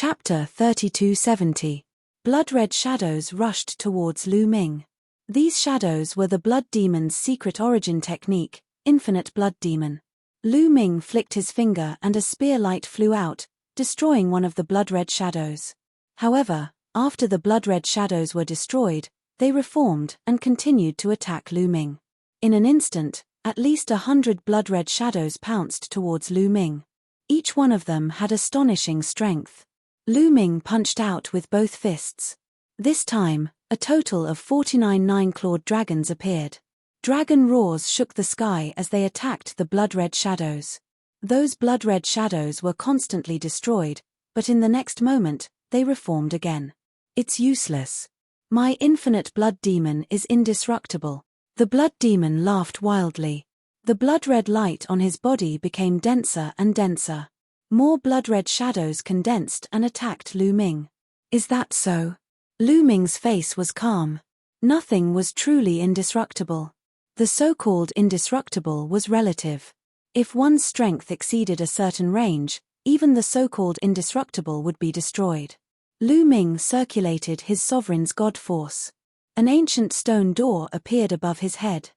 Chapter 3270. Blood-red shadows rushed towards Lu Ming. These shadows were the blood demon's secret origin technique, infinite blood demon. Lu Ming flicked his finger and a spear light flew out, destroying one of the blood-red shadows. However, after the blood-red shadows were destroyed, they reformed and continued to attack Lu Ming. In an instant, at least 100 blood-red shadows pounced towards Lu Ming. Each one of them had astonishing strength. Lu Ming punched out with both fists. This time, a total of 49 nine-clawed dragons appeared. Dragon roars shook the sky as they attacked the blood-red shadows. Those blood-red shadows were constantly destroyed, but in the next moment, they reformed again. It's useless. My infinite blood demon is indestructible. The blood demon laughed wildly. The blood-red light on his body became denser and denser. More blood-red shadows condensed and attacked Lu Ming. Is that so? Lu Ming's face was calm. Nothing was truly indestructible. The so-called indestructible was relative. If one's strength exceeded a certain range, even the so-called indestructible would be destroyed. Lu Ming circulated his sovereign's god force. An ancient stone door appeared above his head.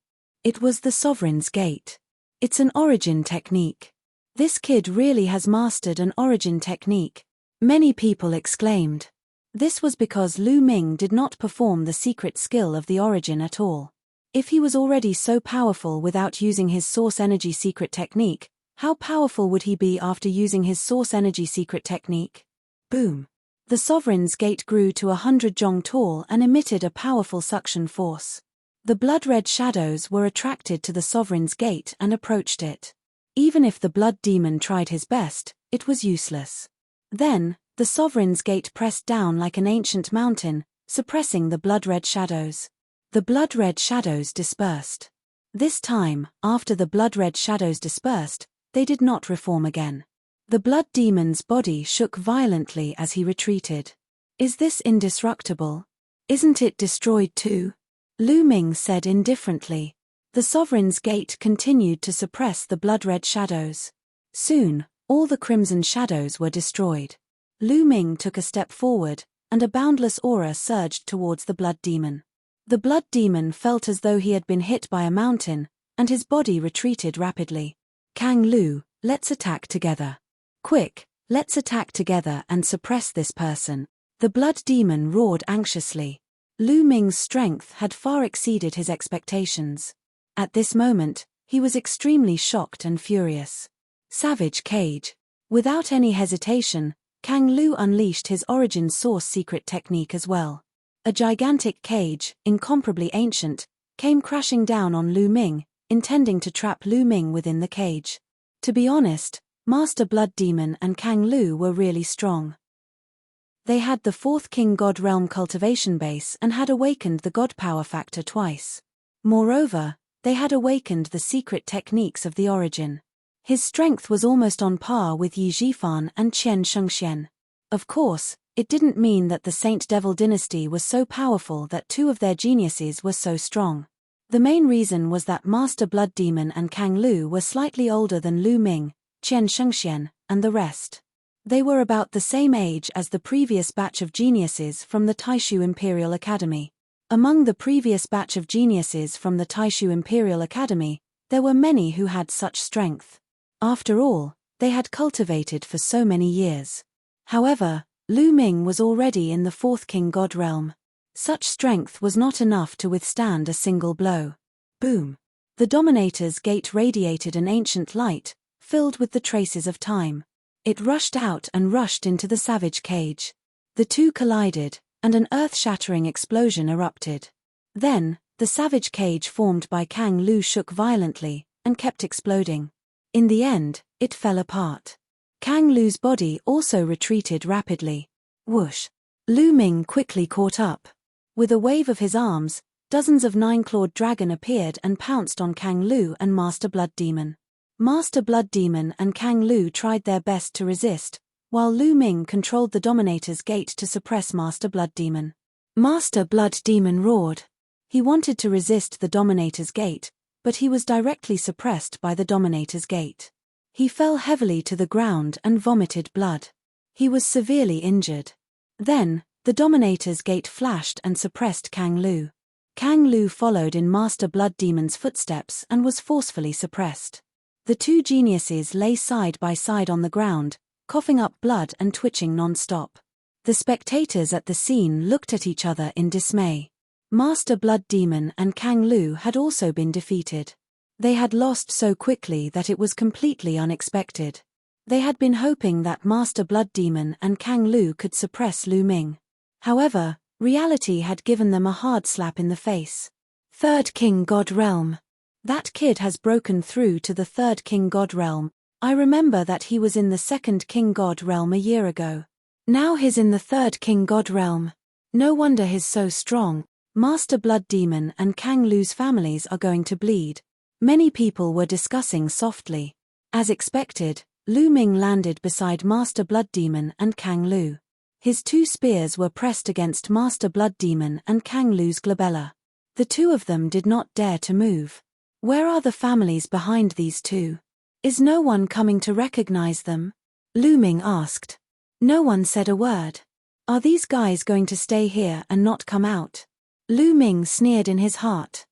It was the sovereign's gate. It's an origin technique. This kid really has mastered an origin technique, many people exclaimed. This was because Lu Ming did not perform the secret skill of the origin at all. If he was already so powerful without using his source energy secret technique, how powerful would he be after using his source energy secret technique? Boom! The sovereign's gate grew to 100 jong tall and emitted a powerful suction force. The blood-red shadows were attracted to the sovereign's gate and approached it. Even if the blood demon tried his best, it was useless. Then, the sovereign's gate pressed down like an ancient mountain, suppressing the blood-red shadows. The blood-red shadows dispersed. This time, after the blood-red shadows dispersed, they did not reform again. The blood demon's body shook violently as he retreated. Is this indestructible? Isn't it destroyed too? Lu Ming said indifferently. The sovereign's gate continued to suppress the blood-red shadows. Soon, all the crimson shadows were destroyed. Lu Ming took a step forward, and a boundless aura surged towards the blood demon. The blood demon felt as though he had been hit by a mountain, and his body retreated rapidly. Kang Lu, let's attack together. Quick, let's attack together and suppress this person. The blood demon roared anxiously. Lu Ming's strength had far exceeded his expectations. At this moment, he was extremely shocked and furious. Savage cage. Without any hesitation, Kang Lu unleashed his origin source secret technique as well. A gigantic cage, incomparably ancient, came crashing down on Lu Ming, intending to trap Lu Ming within the cage. To be honest, Master Blood Demon and Kang Lu were really strong. They had the fourth King God Realm cultivation base and had awakened the God power factor twice. Moreover, they had awakened the secret techniques of the origin. His strength was almost on par with Yi Jifan and Qian Shengxian. Of course, it didn't mean that the Saint Devil dynasty was so powerful that two of their geniuses were so strong. The main reason was that Master Blood Demon and Kang Lu were slightly older than Lu Ming, Qian Shengxian, and the rest. They were about the same age as the previous batch of geniuses from the Taishu Imperial Academy. Among the previous batch of geniuses from the Taishu Imperial Academy, there were many who had such strength. After all, they had cultivated for so many years. However, Lu Ming was already in the fourth King God realm. Such strength was not enough to withstand a single blow. Boom! The Dominator's gate radiated an ancient light, filled with the traces of time. It rushed out and rushed into the savage cage. The two collided, and an earth-shattering explosion erupted. Then, the savage cage formed by Kang Lu shook violently, and kept exploding. In the end, it fell apart. Kang Lu's body also retreated rapidly. Whoosh! Lu Ming quickly caught up. With a wave of his arms, dozens of nine-clawed dragon appeared and pounced on Kang Lu and Master Blood Demon. Master Blood Demon and Kang Lu tried their best to resist, while Lu Ming controlled the Dominator's gate to suppress Master Blood Demon. Master Blood Demon roared. He wanted to resist the Dominator's gate, but he was directly suppressed by the Dominator's gate. He fell heavily to the ground and vomited blood. He was severely injured. Then, the Dominator's gate flashed and suppressed Kang Lu. Kang Lu followed in Master Blood Demon's footsteps and was forcefully suppressed. The two geniuses lay side by side on the ground, coughing up blood and twitching non-stop. The spectators at the scene looked at each other in dismay. Master Blood Demon and Kang Lu had also been defeated. They had lost so quickly that it was completely unexpected. They had been hoping that Master Blood Demon and Kang Lu could suppress Lu Ming. However, reality had given them a hard slap in the face. Third King God Realm. That kid has broken through to the Third King God Realm. I remember that he was in the Second King God Realm a year ago. Now he's in the Third King God Realm. No wonder he's so strong. Master Blood Demon and Kang Lu's families are going to bleed. Many people were discussing softly. As expected, Lu Ming landed beside Master Blood Demon and Kang Lu. His two spears were pressed against Master Blood Demon and Kang Lu's glabella. The two of them did not dare to move. Where are the families behind these two? Is no one coming to recognize them? Lu Ming asked. No one said a word. Are these guys going to stay here and not come out? Lu Ming sneered in his heart.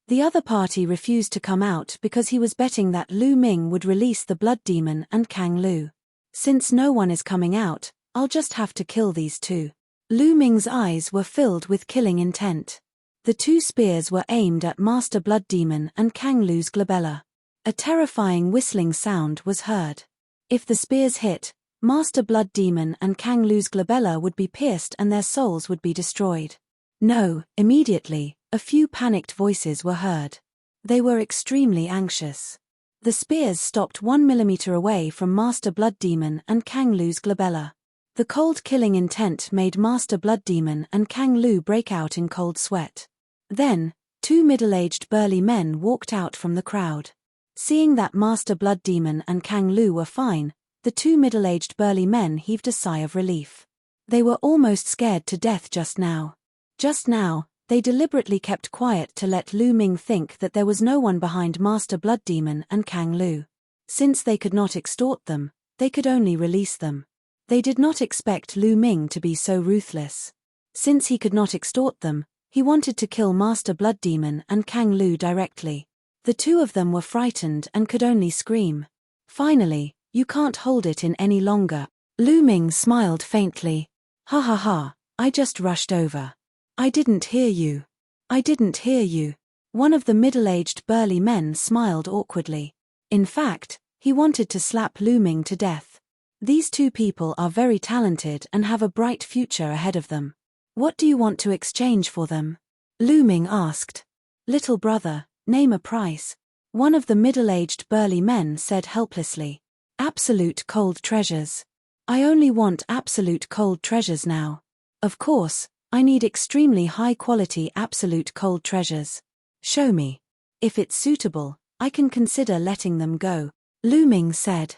The other party refused to come out because he was betting that Lu Ming would release the Blood Demon and Kang Lu. Since no one is coming out, I'll just have to kill these two. Lu Ming's eyes were filled with killing intent. The two spears were aimed at Master Blood Demon and Kang Lu's glabella. A terrifying whistling sound was heard. If the spears hit, Master Blood Demon and Kang Lu's glabella would be pierced and their souls would be destroyed. No, immediately, a few panicked voices were heard. They were extremely anxious. The spears stopped 1 millimeter away from Master Blood Demon and Kang Lu's glabella. The cold killing intent made Master Blood Demon and Kang Lu break out in cold sweat. Then, two middle-aged burly men walked out from the crowd. Seeing that Master Blood Demon and Kang Lu were fine, the two middle-aged burly men heaved a sigh of relief. They were almost scared to death just now. Just now, they deliberately kept quiet to let Lu Ming think that there was no one behind Master Blood Demon and Kang Lu. Since they could not extort them, they could only release them. They did not expect Lu Ming to be so ruthless. Since he could not extort them, he wanted to kill Master Blood Demon and Kang Lu directly. The two of them were frightened and could only scream. Finally, you can't hold it in any longer. Lu Ming smiled faintly. Ha ha ha, I just rushed over. I didn't hear you. I didn't hear you. One of the middle-aged burly men smiled awkwardly. In fact, he wanted to slap Lu Ming to death. These two people are very talented and have a bright future ahead of them. What do you want to exchange for them? Lu Ming asked. Little brother, name a price. One of the middle-aged burly men said helplessly. Absolute cold treasures. I only want absolute cold treasures now. Of course, I need extremely high-quality absolute cold treasures. Show me. If it's suitable, I can consider letting them go, Lu Ming said.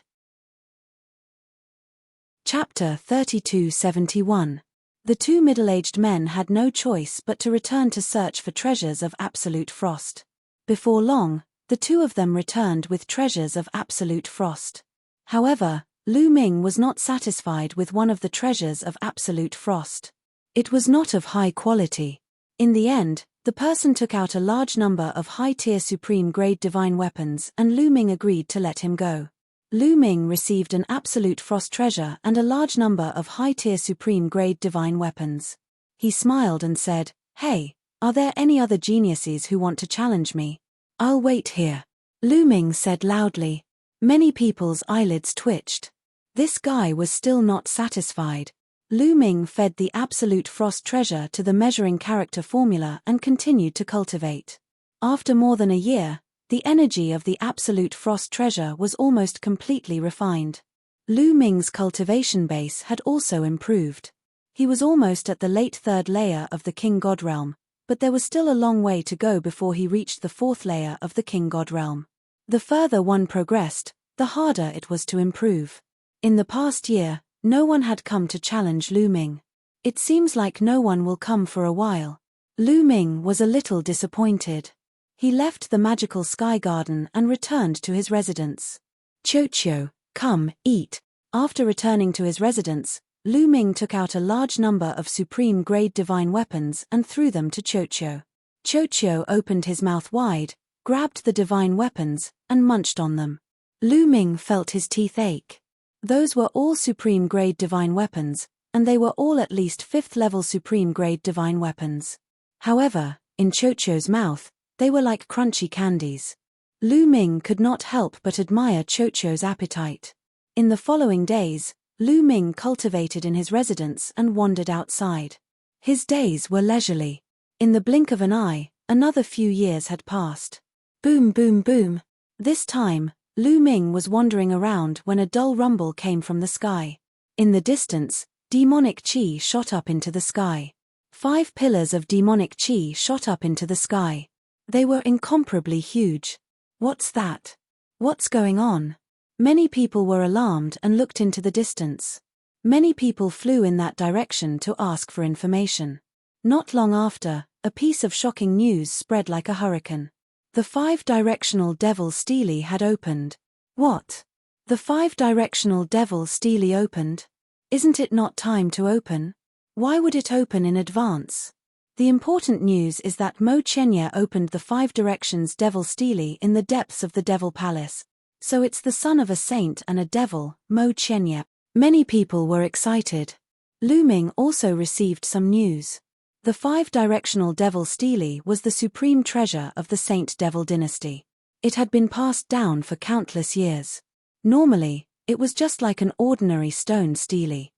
Chapter 3271. The two middle-aged men had no choice but to return to search for treasures of absolute frost. Before long, the two of them returned with treasures of absolute frost. However, Lu Ming was not satisfied with one of the treasures of absolute frost. It was not of high quality. In the end, the person took out a large number of high-tier supreme-grade divine weapons and Lu Ming agreed to let him go. Lu Ming received an absolute frost treasure and a large number of high-tier supreme-grade divine weapons. He smiled and said, "Hey, are there any other geniuses who want to challenge me? I'll wait here," Lu Ming said loudly. Many people's eyelids twitched. This guy was still not satisfied. Lu Ming fed the absolute frost treasure to the measuring character formula and continued to cultivate. After more than a year, the energy of the absolute frost treasure was almost completely refined. Lu Ming's cultivation base had also improved. He was almost at the late third layer of the King God Realm, but there was still a long way to go before he reached the fourth layer of the King God Realm. The further one progressed, the harder it was to improve. In the past year, no one had come to challenge Lu Ming. It seems like no one will come for a while. Lu Ming was a little disappointed. He left the magical sky garden and returned to his residence. "Chocho, come, eat. After returning to his residence, Lu Ming took out a large number of supreme-grade divine weapons and threw them to Qiu. Qiu opened his mouth wide, grabbed the divine weapons, and munched on them. Lu Ming felt his teeth ache. Those were all supreme-grade divine weapons, and they were all at least 5th-level supreme-grade divine weapons. However, in Qiu's mouth, they were like crunchy candies. Lu Ming could not help but admire Qiu's appetite. In the following days, Lu Ming cultivated in his residence and wandered outside. His days were leisurely. In the blink of an eye, another few years had passed. Boom, boom, boom. This time, Lu Ming was wandering around when a dull rumble came from the sky. In the distance, demonic qi shot up into the sky. 5 pillars of demonic qi shot up into the sky. They were incomparably huge. What's that? What's going on? Many people were alarmed and looked into the distance. Many people flew in that direction to ask for information. Not long after, a piece of shocking news spread like a hurricane. The 5-directional Devil Stele had opened. What? The 5-directional Devil Stele opened? Isn't it not time to open? Why would it open in advance? The important news is that Mo Qianye opened the 5 Directions Devil Stele in the depths of the Devil Palace. So it's the son of a saint and a devil, Mo Qianye. Many people were excited. Lu Ming also received some news. The 5-directional Devil Stele was the supreme treasure of the Saint Devil dynasty. It had been passed down for countless years. Normally, it was just like an ordinary stone stele.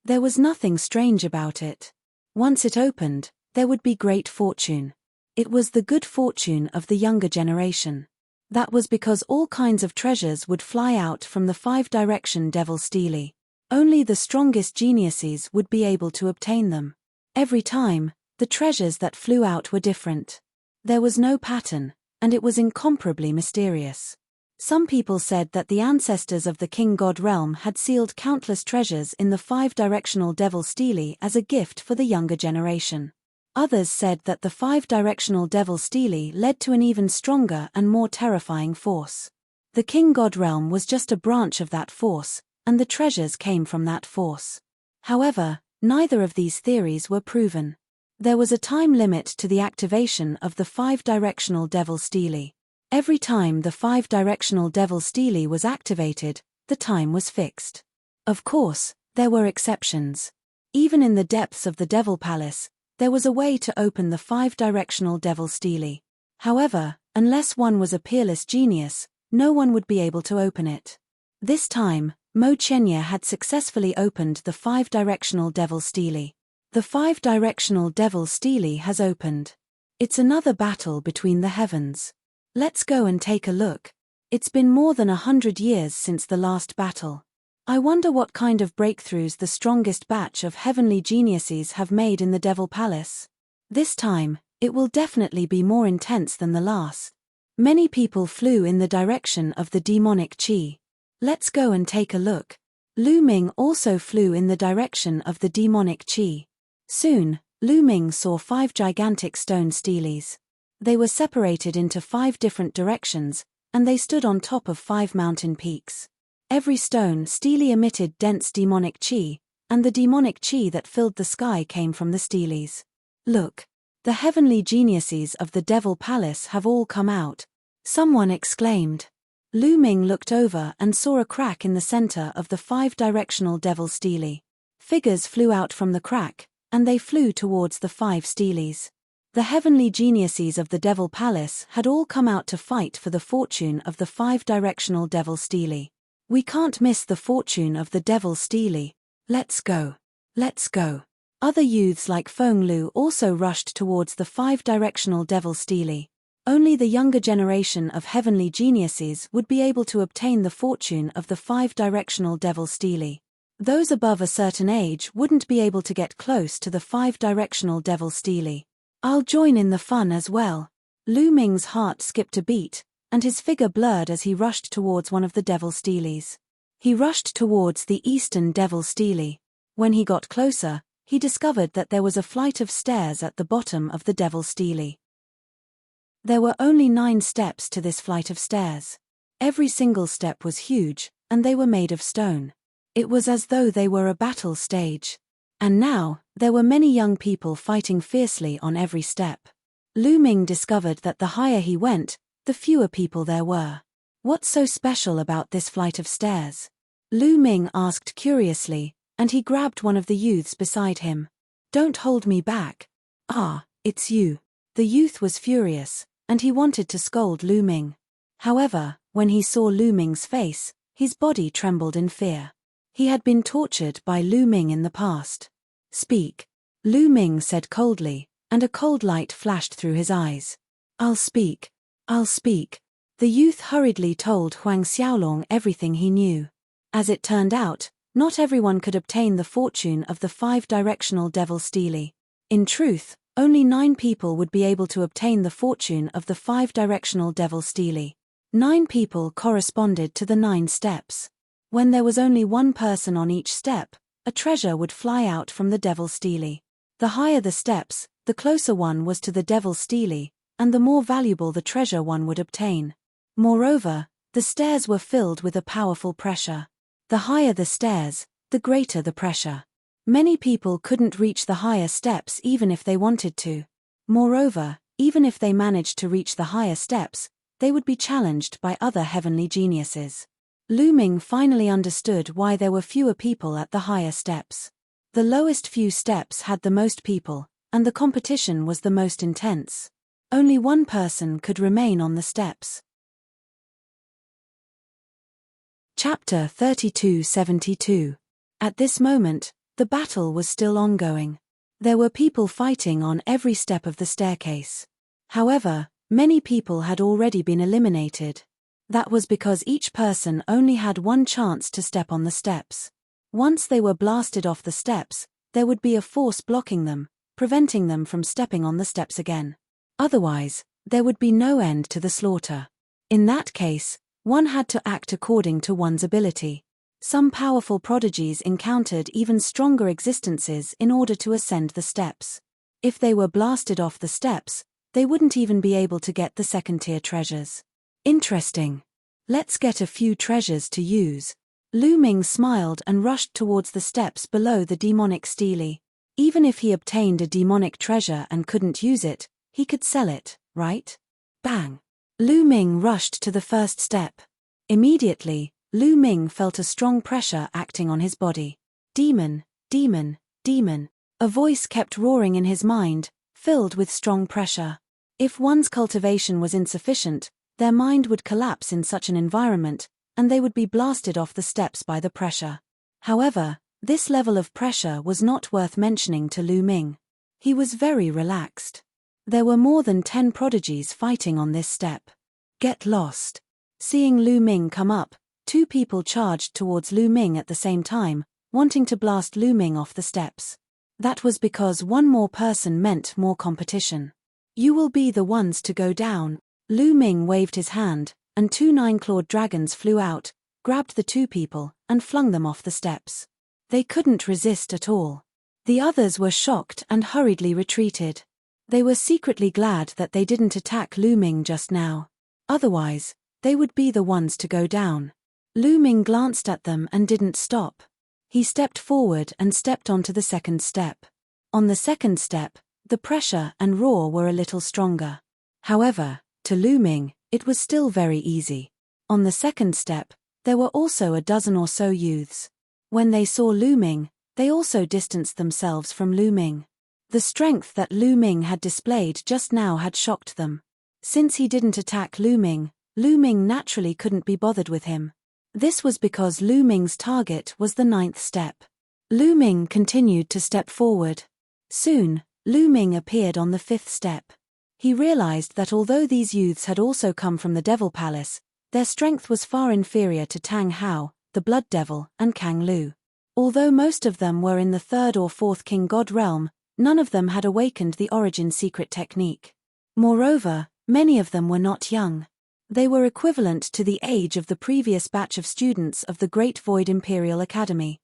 There was nothing strange about it. Once it opened, there would be great fortune. It was the good fortune of the younger generation. That was because all kinds of treasures would fly out from the 5-direction Devil Stele. Only the strongest geniuses would be able to obtain them. Every time, the treasures that flew out were different. There was no pattern, and it was incomparably mysterious. Some people said that the ancestors of the King God realm had sealed countless treasures in the 5-directional Devil Stele as a gift for the younger generation. Others said that the 5-directional Devil Stele led to an even stronger and more terrifying force. The King God realm was just a branch of that force, and the treasures came from that force. However, neither of these theories were proven. There was a time limit to the activation of the 5-directional Devil Stele. Every time the 5-directional Devil Stele was activated, the time was fixed. Of course, there were exceptions. Even in the depths of the Devil Palace, there was a way to open the 5-directional Devil Stele. However, unless one was a peerless genius, no one would be able to open it. This time, Mo Qianye had successfully opened the 5-directional Devil Stele. The 5-directional Devil Stele has opened. It's another battle between the heavens. Let's go and take a look. It's been more than 100 years since the last battle. I wonder what kind of breakthroughs the strongest batch of heavenly geniuses have made in the Devil Palace. This time, it will definitely be more intense than the last. Many people flew in the direction of the demonic qi. Let's go and take a look. Lu Ming also flew in the direction of the demonic qi. Soon, Lu Ming saw 5 gigantic stone steles. They were separated into 5 different directions, and they stood on top of 5 mountain peaks. Every stone stele emitted dense demonic qi, and the demonic qi that filled the sky came from the steles. Look! The heavenly geniuses of the Devil Palace have all come out. Someone exclaimed. Lu Ming looked over and saw a crack in the center of the 5-directional Devil Stele. Figures flew out from the crack, and they flew towards the 5 steles. The heavenly geniuses of the Devil Palace had all come out to fight for the fortune of the 5-directional Devil Stele. We can't miss the fortune of the Devil Stele. Let's go. Let's go. Other youths like Feng Lu also rushed towards the 5-directional Devil Stele. Only the younger generation of heavenly geniuses would be able to obtain the fortune of the 5-directional Devil Stele. Those above a certain age wouldn't be able to get close to the 5-directional Devil Stele. I'll join in the fun as well. Lu Ming's heart skipped a beat, and his figure blurred as he rushed towards one of the Devil Steles. He rushed towards the eastern Devil Stele. When he got closer, he discovered that there was a flight of stairs at the bottom of the Devil Stele. There were only 9 steps to this flight of stairs. Every single step was huge, and they were made of stone. It was as though they were a battle stage. And now, there were many young people fighting fiercely on every step. Lu Ming discovered that the higher he went, the fewer people there were. What's so special about this flight of stairs? Lu Ming asked curiously, and he grabbed one of the youths beside him. Don't hold me back. Ah, it's you. The youth was furious, and he wanted to scold Lu Ming. However, when he saw Lu Ming's face, his body trembled in fear. He had been tortured by Lu Ming in the past. Speak. Lu Ming said coldly, and a cold light flashed through his eyes. I'll speak. I'll speak. The youth hurriedly told Huang Xiaolong everything he knew. As it turned out, not everyone could obtain the fortune of the 5-directional devil stele. In truth, only 9 people would be able to obtain the fortune of the 5-directional devil stele. 9 people corresponded to the 9 steps. When there was only one person on each step, a treasure would fly out from the devil stele. The higher the steps, the closer one was to the devil stele, and the more valuable the treasure one would obtain. Moreover, the stairs were filled with a powerful pressure. The higher the stairs, the greater the pressure. Many people couldn't reach the higher steps even if they wanted to. Moreover, even if they managed to reach the higher steps, they would be challenged by other heavenly geniuses. Lu Ming finally understood why there were fewer people at the higher steps. The lowest few steps had the most people, and the competition was the most intense. Only one person could remain on the steps. Chapter 3272. At this moment, the battle was still ongoing. There were people fighting on every step of the staircase. However, many people had already been eliminated. That was because each person only had one chance to step on the steps. Once they were blasted off the steps, there would be a force blocking them, preventing them from stepping on the steps again. Otherwise, there would be no end to the slaughter. In that case, one had to act according to one's ability. Some powerful prodigies encountered even stronger existences in order to ascend the steps. If they were blasted off the steps, they wouldn't even be able to get the second-tier treasures. Interesting. Let's get a few treasures to use. Lu Ming smiled and rushed towards the steps below the demonic stele. Even if he obtained a demonic treasure and couldn't use it, he could sell it, right? Bang! Lu Ming rushed to the first step. Immediately, Lu Ming felt a strong pressure acting on his body. Demon, demon, demon. A voice kept roaring in his mind, filled with strong pressure. If one's cultivation was insufficient, their mind would collapse in such an environment, and they would be blasted off the steps by the pressure. However, this level of pressure was not worth mentioning to Lu Ming. He was very relaxed. There were more than 10 prodigies fighting on this step. Get lost. Seeing Lu Ming come up, 2 people charged towards Lu Ming at the same time, wanting to blast Lu Ming off the steps. That was because one more person meant more competition. You will be the ones to go down. Lu Ming waved his hand, and 2 9-clawed dragons flew out, grabbed the 2 people, and flung them off the steps. They couldn't resist at all. The others were shocked and hurriedly retreated. They were secretly glad that they didn't attack Lu Ming just now. Otherwise, they would be the ones to go down. Lu Ming glanced at them and didn't stop. He stepped forward and stepped onto the second step. On the second step, the pressure and roar were a little stronger. However, to Lu Ming, it was still very easy. On the second step, there were also a dozen or so youths. When they saw Lu Ming, they also distanced themselves from Lu Ming. The strength that Lu Ming had displayed just now had shocked them. Since he didn't attack Lu Ming naturally couldn't be bothered with him. This was because Lu Ming's target was the 9th step. Lu Ming continued to step forward. Soon, Lu Ming appeared on the 5th step. He realized that although these youths had also come from the Devil Palace, their strength was far inferior to Tang Hao, the Blood Devil, and Kang Lu. Although most of them were in the 3rd or 4th King God realm, none of them had awakened the origin secret technique. Moreover, many of them were not young. They were equivalent to the age of the previous batch of students of the Great Void Imperial Academy.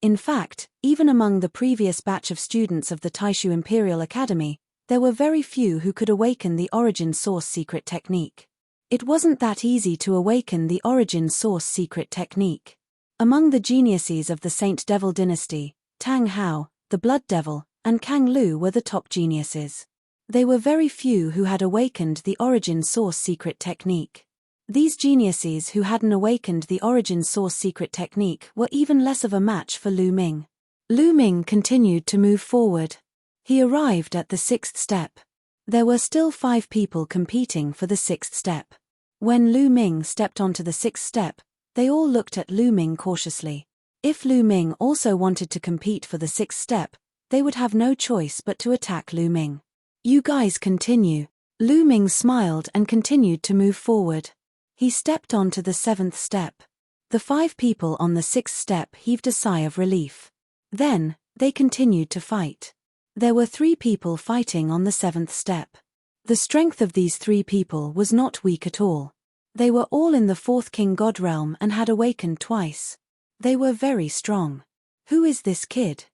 In fact, even among the previous batch of students of the Taishu Imperial Academy, there were very few who could awaken the origin source secret technique. It wasn't that easy to awaken the origin source secret technique. Among the geniuses of the Saint Devil dynasty, Tang Hao, the Blood Devil, and Kang Lu were the top geniuses. They were very few who had awakened the origin source secret technique. These geniuses who hadn't awakened the origin source secret technique were even less of a match for Lu Ming. Lu Ming continued to move forward. He arrived at the 6th step. There were still 5 people competing for the 6th step. When Lu Ming stepped onto the 6th step, they all looked at Lu Ming cautiously. If Lu Ming also wanted to compete for the 6th step, they would have no choice but to attack Lu Ming. You guys continue. Lu Ming smiled and continued to move forward. He stepped onto the 7th step. The 5 people on the 6th step heaved a sigh of relief. Then, they continued to fight. There were 3 people fighting on the 7th step. The strength of these 3 people was not weak at all. They were all in the 4th King God realm and had awakened twice. They were very strong. Who is this kid?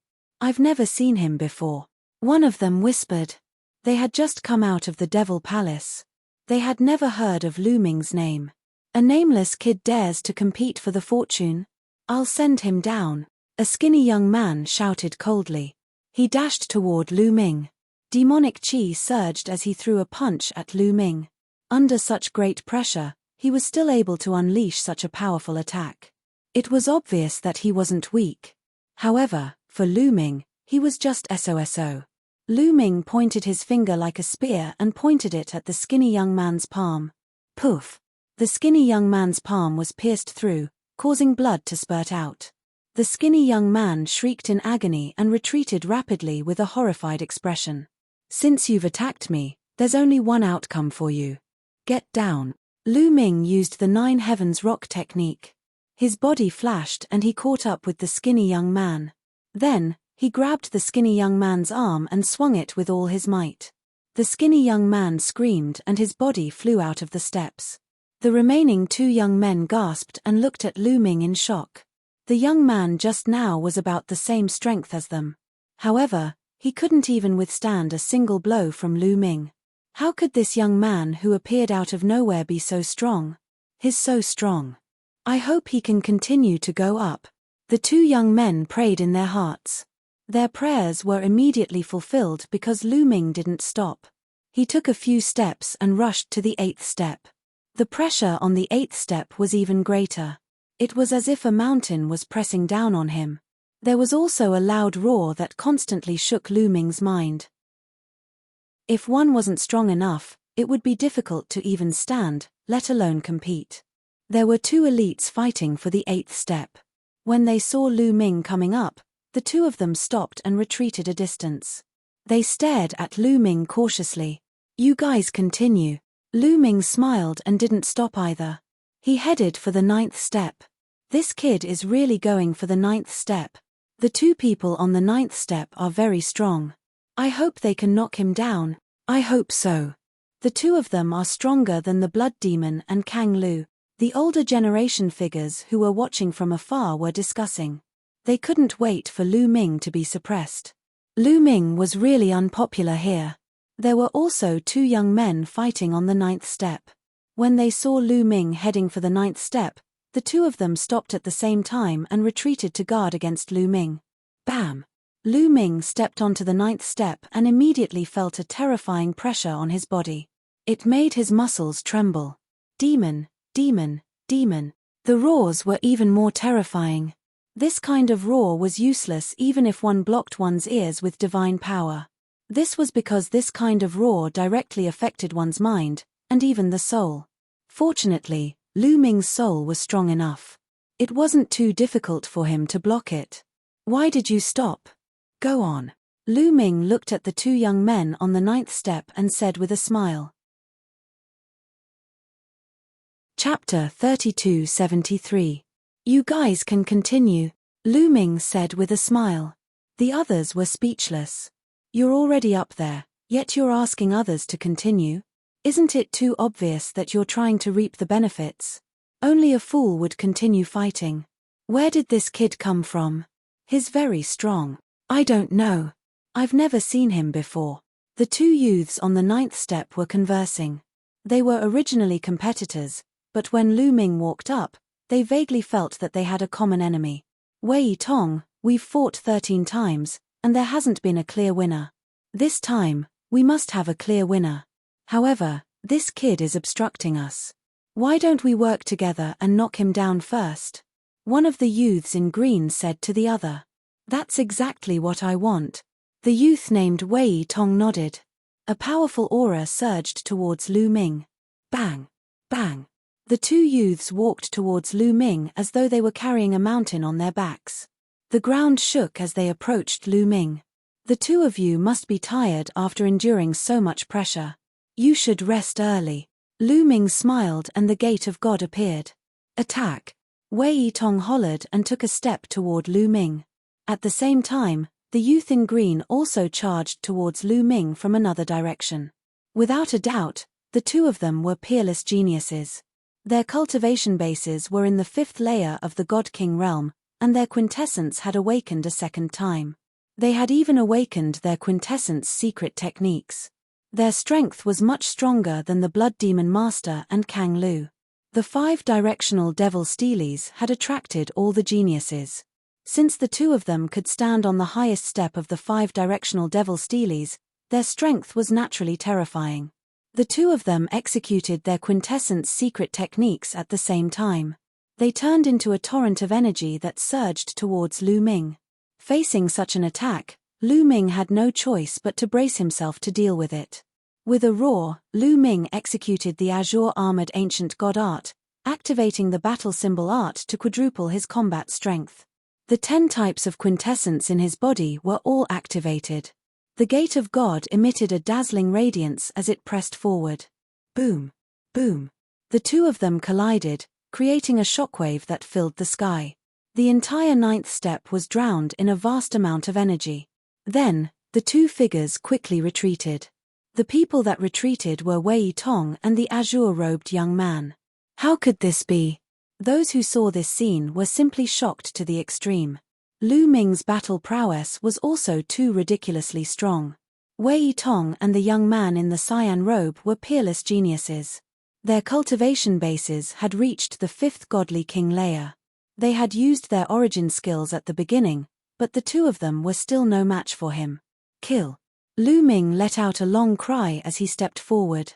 I've never seen him before. One of them whispered. They had just come out of the Devil Palace. They had never heard of Lu Ming's name. A nameless kid dares to compete for the fortune? I'll send him down. A skinny young man shouted coldly. He dashed toward Lu Ming. Demonic chi surged as he threw a punch at Lu Ming. Under such great pressure, he was still able to unleash such a powerful attack. It was obvious that he wasn't weak. However, for Lu Ming, he was just SOSO. Lu Ming pointed his finger like a spear and pointed it at the skinny young man's palm. Poof! The skinny young man's palm was pierced through, causing blood to spurt out. The skinny young man shrieked in agony and retreated rapidly with a horrified expression. Since you've attacked me, there's only one outcome for you. Get down. Lu Ming used the 9 Heavens Rock technique. His body flashed and he caught up with the skinny young man. Then, he grabbed the skinny young man's arm and swung it with all his might. The skinny young man screamed and his body flew out of the steps. The remaining 2 young men gasped and looked at Lu Ming in shock. The young man just now was about the same strength as them. However, he couldn't even withstand a single blow from Lu Ming. How could this young man who appeared out of nowhere be so strong? He's so strong. I hope he can continue to go up. The 2 young men prayed in their hearts. Their prayers were immediately fulfilled because Lu Ming didn't stop. He took a few steps and rushed to the 8th step. The pressure on the 8th step was even greater. It was as if a mountain was pressing down on him. There was also a loud roar that constantly shook Lu Ming's mind. If one wasn't strong enough, it would be difficult to even stand, let alone compete. There were 2 elites fighting for the 8th step. When they saw Lu Ming coming up, the 2 of them stopped and retreated a distance. They stared at Lu Ming cautiously. You guys continue. Lu Ming smiled and didn't stop either. He headed for the 9th step. This kid is really going for the 9th step. The 2 people on the 9th step are very strong. I hope they can knock him down. I hope so. The 2 of them are stronger than the Blood Demon and Kang Lu. The older generation figures who were watching from afar were discussing. They couldn't wait for Lu Ming to be suppressed. Lu Ming was really unpopular here. There were also 2 young men fighting on the 9th step. When they saw Lu Ming heading for the 9th step, the 2 of them stopped at the same time and retreated to guard against Lu Ming. Bam! Lu Ming stepped onto the 9th step and immediately felt a terrifying pressure on his body. It made his muscles tremble. Demon, demon, demon. The roars were even more terrifying. This kind of roar was useless even if one blocked one's ears with divine power. This was because this kind of roar directly affected one's mind, and even the soul. Fortunately, Lu Ming's soul was strong enough. It wasn't too difficult for him to block it. Why did you stop? Go on. Lu Ming looked at the 2 young men on the 9th step and said with a smile. Chapter 3273. You guys can continue, Lu Ming said with a smile. The others were speechless. You're already up there, yet you're asking others to continue? Isn't it too obvious that you're trying to reap the benefits? Only a fool would continue fighting. Where did this kid come from? He's very strong. I don't know. I've never seen him before. The 2 youths on the 9th step were conversing. They were originally competitors, but when Lu Ming walked up, they vaguely felt that they had a common enemy. Wei Tong, we've fought 13 times, and there hasn't been a clear winner. This time, we must have a clear winner. However, this kid is obstructing us. Why don't we work together and knock him down first? One of the youths in green said to the other. That's exactly what I want. The youth named Wei Tong nodded. A powerful aura surged towards Lu Ming. Bang! Bang! The two youths walked towards Lu Ming as though they were carrying a mountain on their backs. The ground shook as they approached Lu Ming. The two of you must be tired after enduring so much pressure. You should rest early. Lu Ming smiled and the gate of God appeared. Attack! Wei Tong hollered and took a step toward Lu Ming. At the same time, the youth in green also charged towards Lu Ming from another direction. Without a doubt, the two of them were peerless geniuses. Their cultivation bases were in the 5th layer of the God King realm, and their quintessence had awakened a second time. They had even awakened their quintessence secret techniques. Their strength was much stronger than the Blood Demon Master and Kang Lu. The 5-directional Devil Steelies had attracted all the geniuses. Since the two of them could stand on the highest step of the 5-directional Devil Steelies, their strength was naturally terrifying. The two of them executed their quintessence secret techniques at the same time. They turned into a torrent of energy that surged towards Lu Ming. Facing such an attack, Lu Ming had no choice but to brace himself to deal with it. With a roar, Lu Ming executed the Azure Armored Ancient God art, activating the battle symbol art to quadruple his combat strength. The 10 types of quintessence in his body were all activated. The Gate of God emitted a dazzling radiance as it pressed forward. Boom! Boom! The two of them collided, creating a shockwave that filled the sky. The entire 9th step was drowned in a vast amount of energy. Then, the two figures quickly retreated. The people that retreated were Wei Tong and the azure-robed young man. How could this be? Those who saw this scene were simply shocked to the extreme. Lu Ming's battle prowess was also too ridiculously strong. Wei Tong and the young man in the cyan robe were peerless geniuses. Their cultivation bases had reached the 5th godly king layer. They had used their origin skills at the beginning, but the two of them were still no match for him. Kill! Lu Ming let out a long cry as he stepped forward.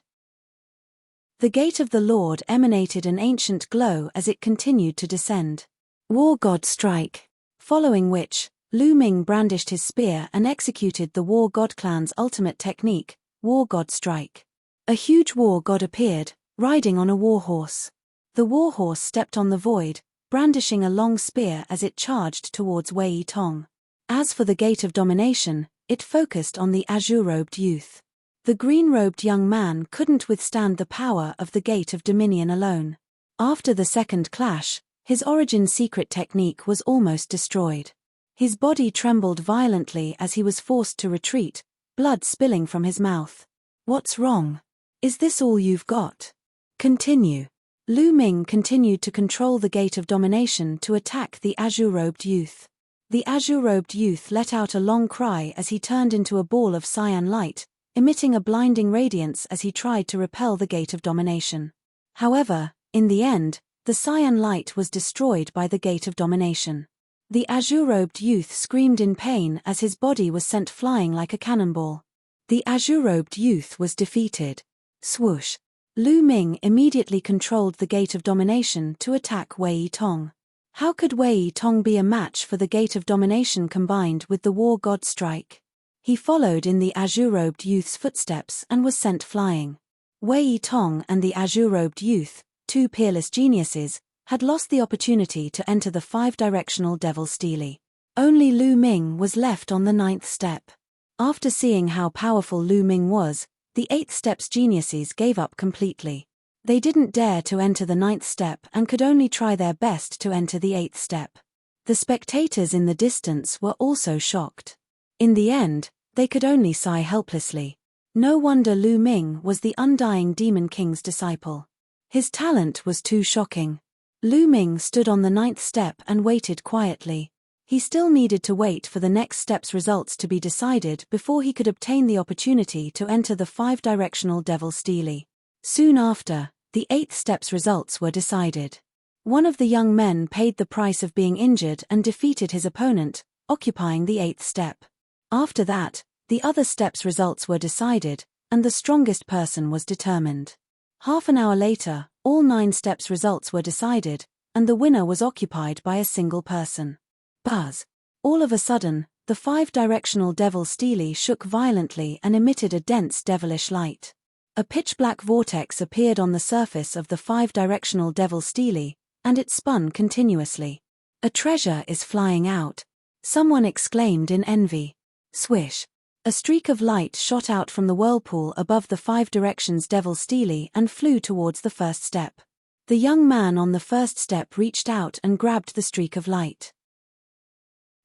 The Gate of the Lord emanated an ancient glow as it continued to descend. War God Strike! Following which, Lu Ming brandished his spear and executed the War God clan's ultimate technique, War God Strike. A huge war god appeared, riding on a warhorse. The warhorse stepped on the void, brandishing a long spear as it charged towards Wei Tong. As for the Gate of Domination, it focused on the azure-robed youth. The green-robed young man couldn't withstand the power of the Gate of Dominion alone. After the second clash, his origin secret technique was almost destroyed. His body trembled violently as he was forced to retreat, blood spilling from his mouth. What's wrong? Is this all you've got? Continue. Lu Ming continued to control the Gate of Domination to attack the azure-robed youth. The azure-robed youth let out a long cry as he turned into a ball of cyan light, emitting a blinding radiance as he tried to repel the Gate of Domination. However, in the end, the cyan light was destroyed by the Gate of Domination. The azure-robed youth screamed in pain as his body was sent flying like a cannonball. The azure-robed youth was defeated. Swoosh! Lu Ming immediately controlled the Gate of Domination to attack Wei Tong. How could Wei Tong be a match for the Gate of Domination combined with the War God Strike? He followed in the azure-robed youth's footsteps and was sent flying. Wei Tong and the azure-robed youth, two peerless geniuses, had lost the opportunity to enter the 5-directional Devil Steely. Only Lu Ming was left on the 9th step. After seeing how powerful Lu Ming was, the 8th step's geniuses gave up completely. They didn't dare to enter the 9th step and could only try their best to enter the 8th step. The spectators in the distance were also shocked. In the end, they could only sigh helplessly. No wonder Lu Ming was the undying Demon King's disciple. His talent was too shocking. Lu Ming stood on the 9th step and waited quietly. He still needed to wait for the next step's results to be decided before he could obtain the opportunity to enter the 5-directional Devil Steely. Soon after, the 8th step's results were decided. One of the young men paid the price of being injured and defeated his opponent, occupying the 8th step. After that, the other steps' results were decided, and the strongest person was determined. Half an hour later, all 9 steps' results were decided, and the winner was occupied by a single person. Buzz! All of a sudden, the 5-directional devil stele shook violently and emitted a dense devilish light. A pitch-black vortex appeared on the surface of the 5-directional devil stele, and it spun continuously. "A treasure is flying out," someone exclaimed in envy. Swish! A streak of light shot out from the whirlpool above the 5 directions devil stele and flew towards the first step. The young man on the first step reached out and grabbed the streak of light.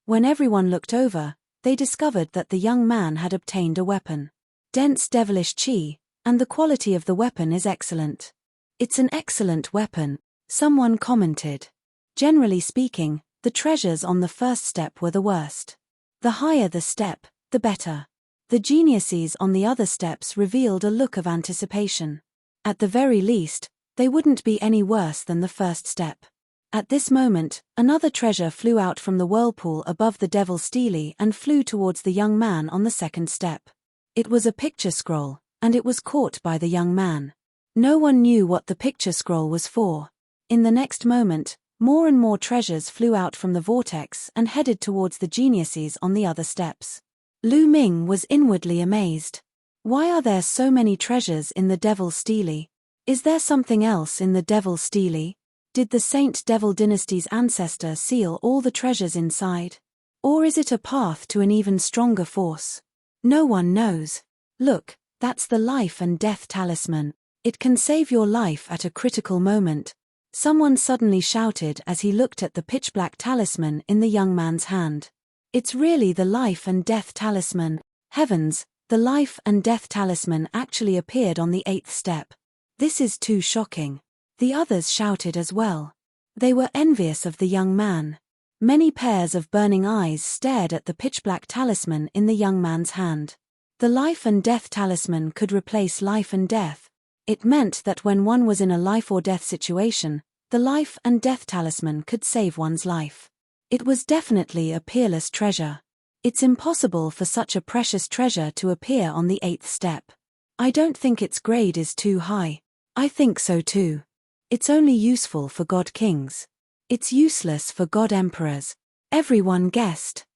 When everyone looked over, they discovered that the young man had obtained a weapon. Dense devilish chi, and the quality of the weapon is excellent. "It's an excellent weapon," someone commented. Generally speaking, the treasures on the first step were the worst. The higher the step, the better. The geniuses on the other steps revealed a look of anticipation. At the very least, they wouldn't be any worse than the first step. At this moment, another treasure flew out from the whirlpool above the devil stele and flew towards the young man on the second step. It was a picture scroll, and it was caught by the young man. No one knew what the picture scroll was for. In the next moment, more and more treasures flew out from the vortex and headed towards the geniuses on the other steps. Lu Ming was inwardly amazed. Why are there so many treasures in the devil stele? Is there something else in the devil stele? Did the Saint Devil Dynasty's ancestor seal all the treasures inside? Or is it a path to an even stronger force? No one knows. Look, that's the life and death talisman. It can save your life at a critical moment. Someone suddenly shouted as he looked at the pitch-black talisman in the young man's hand. It's really the life and death talisman. Heavens, the life and death talisman actually appeared on the 8th step. This is too shocking. The others shouted as well. They were envious of the young man. Many pairs of burning eyes stared at the pitch-black talisman in the young man's hand. The life and death talisman could replace life and death. It meant that when one was in a life or death situation, the life and death talisman could save one's life. It was definitely a peerless treasure. It's impossible for such a precious treasure to appear on the 8th step. I don't think its grade is too high. I think so too. It's only useful for god kings. It's useless for god emperors. Everyone guessed.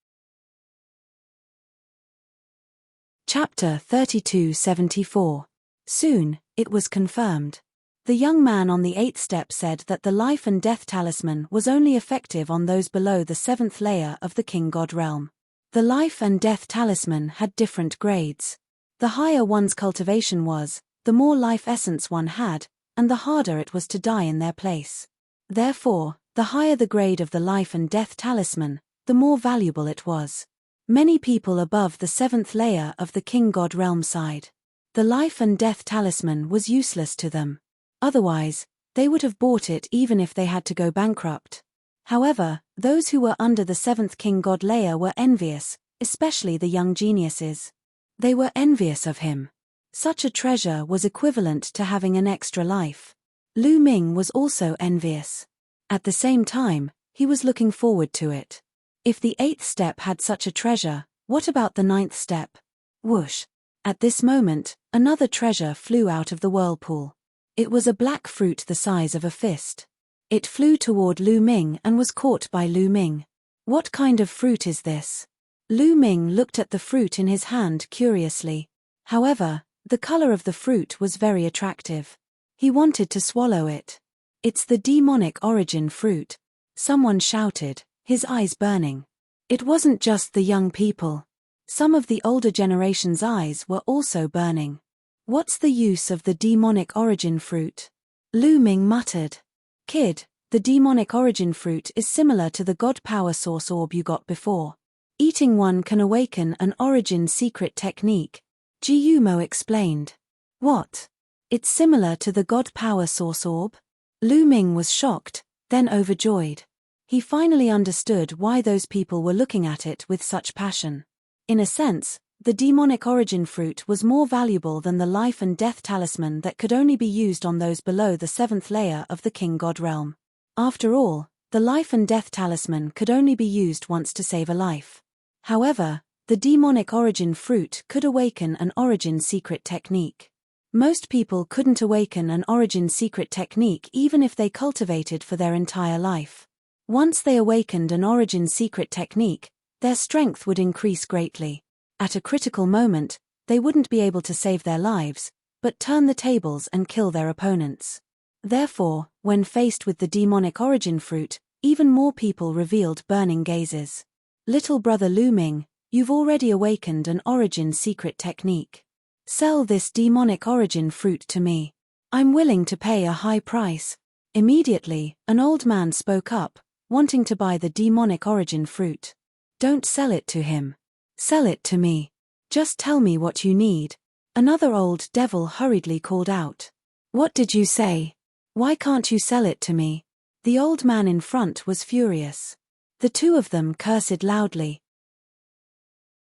Chapter 3274. Soon, it was confirmed. The young man on the 8th step said that the life and death talisman was only effective on those below the 7th layer of the king god realm. The life and death talisman had different grades. The higher one's cultivation was, the more life essence one had, and the harder it was to die in their place. Therefore, the higher the grade of the life and death talisman, the more valuable it was. Many people above the 7th layer of the king god realm sighed. The life and death talisman was useless to them. Otherwise, they would have bought it even if they had to go bankrupt. However, those who were under the 7th king god layer were envious, especially the young geniuses. They were envious of him. Such a treasure was equivalent to having an extra life. Lu Ming was also envious. At the same time, he was looking forward to it. If the 8th step had such a treasure, what about the 9th step? Whoosh! At this moment, another treasure flew out of the whirlpool. It was a black fruit the size of a fist. It flew toward Lu Ming and was caught by Lu Ming. What kind of fruit is this? Lu Ming looked at the fruit in his hand curiously. However, the color of the fruit was very attractive. He wanted to swallow it. It's the demonic origin fruit. Someone shouted, his eyes burning. It wasn't just the young people. Some of the older generation's eyes were also burning. What's the use of the demonic origin fruit? Lu Ming muttered. Kid, the demonic origin fruit is similar to the god power source orb you got before. Eating one can awaken an origin secret technique. Jiyumo explained. What? It's similar to the god power source orb? Lu Ming was shocked, then overjoyed. He finally understood why those people were looking at it with such passion. In a sense, The demonic origin fruit was more valuable than the life and death talisman that could only be used on those below the 7th layer of the king god realm. After all, the life and death talisman could only be used once to save a life. However, the demonic origin fruit could awaken an origin secret technique. Most people couldn't awaken an origin secret technique even if they cultivated for their entire life. Once they awakened an origin secret technique, their strength would increase greatly. At a critical moment, they wouldn't be able to save their lives, but turn the tables and kill their opponents. Therefore, when faced with the demonic origin fruit, even more people revealed burning gazes. Little brother Lu Ming, you've already awakened an origin secret technique. Sell this demonic origin fruit to me. I'm willing to pay a high price. Immediately, an old man spoke up, wanting to buy the demonic origin fruit. Don't sell it to him. Sell it to me. Just tell me what you need. Another old devil hurriedly called out. What did you say? Why can't you sell it to me? The old man in front was furious. The two of them cursed loudly.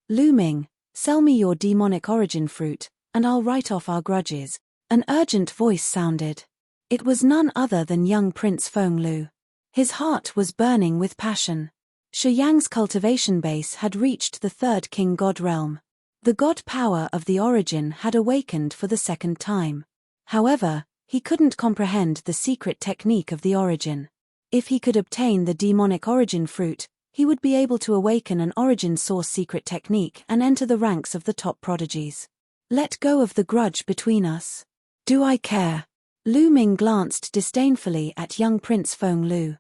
Lu Ming, sell me your demonic origin fruit, and I'll write off our grudges. An urgent voice sounded. It was none other than young Prince Feng Lu. His heart was burning with passion. Shi Yang's cultivation base had reached the 3rd king god realm. The god power of the origin had awakened for the 2nd time. However, he couldn't comprehend the secret technique of the origin. If he could obtain the demonic origin fruit, he would be able to awaken an origin source secret technique and enter the ranks of the top prodigies. Let go of the grudge between us. Do I care? Lu Ming glanced disdainfully at young Prince Feng Lu.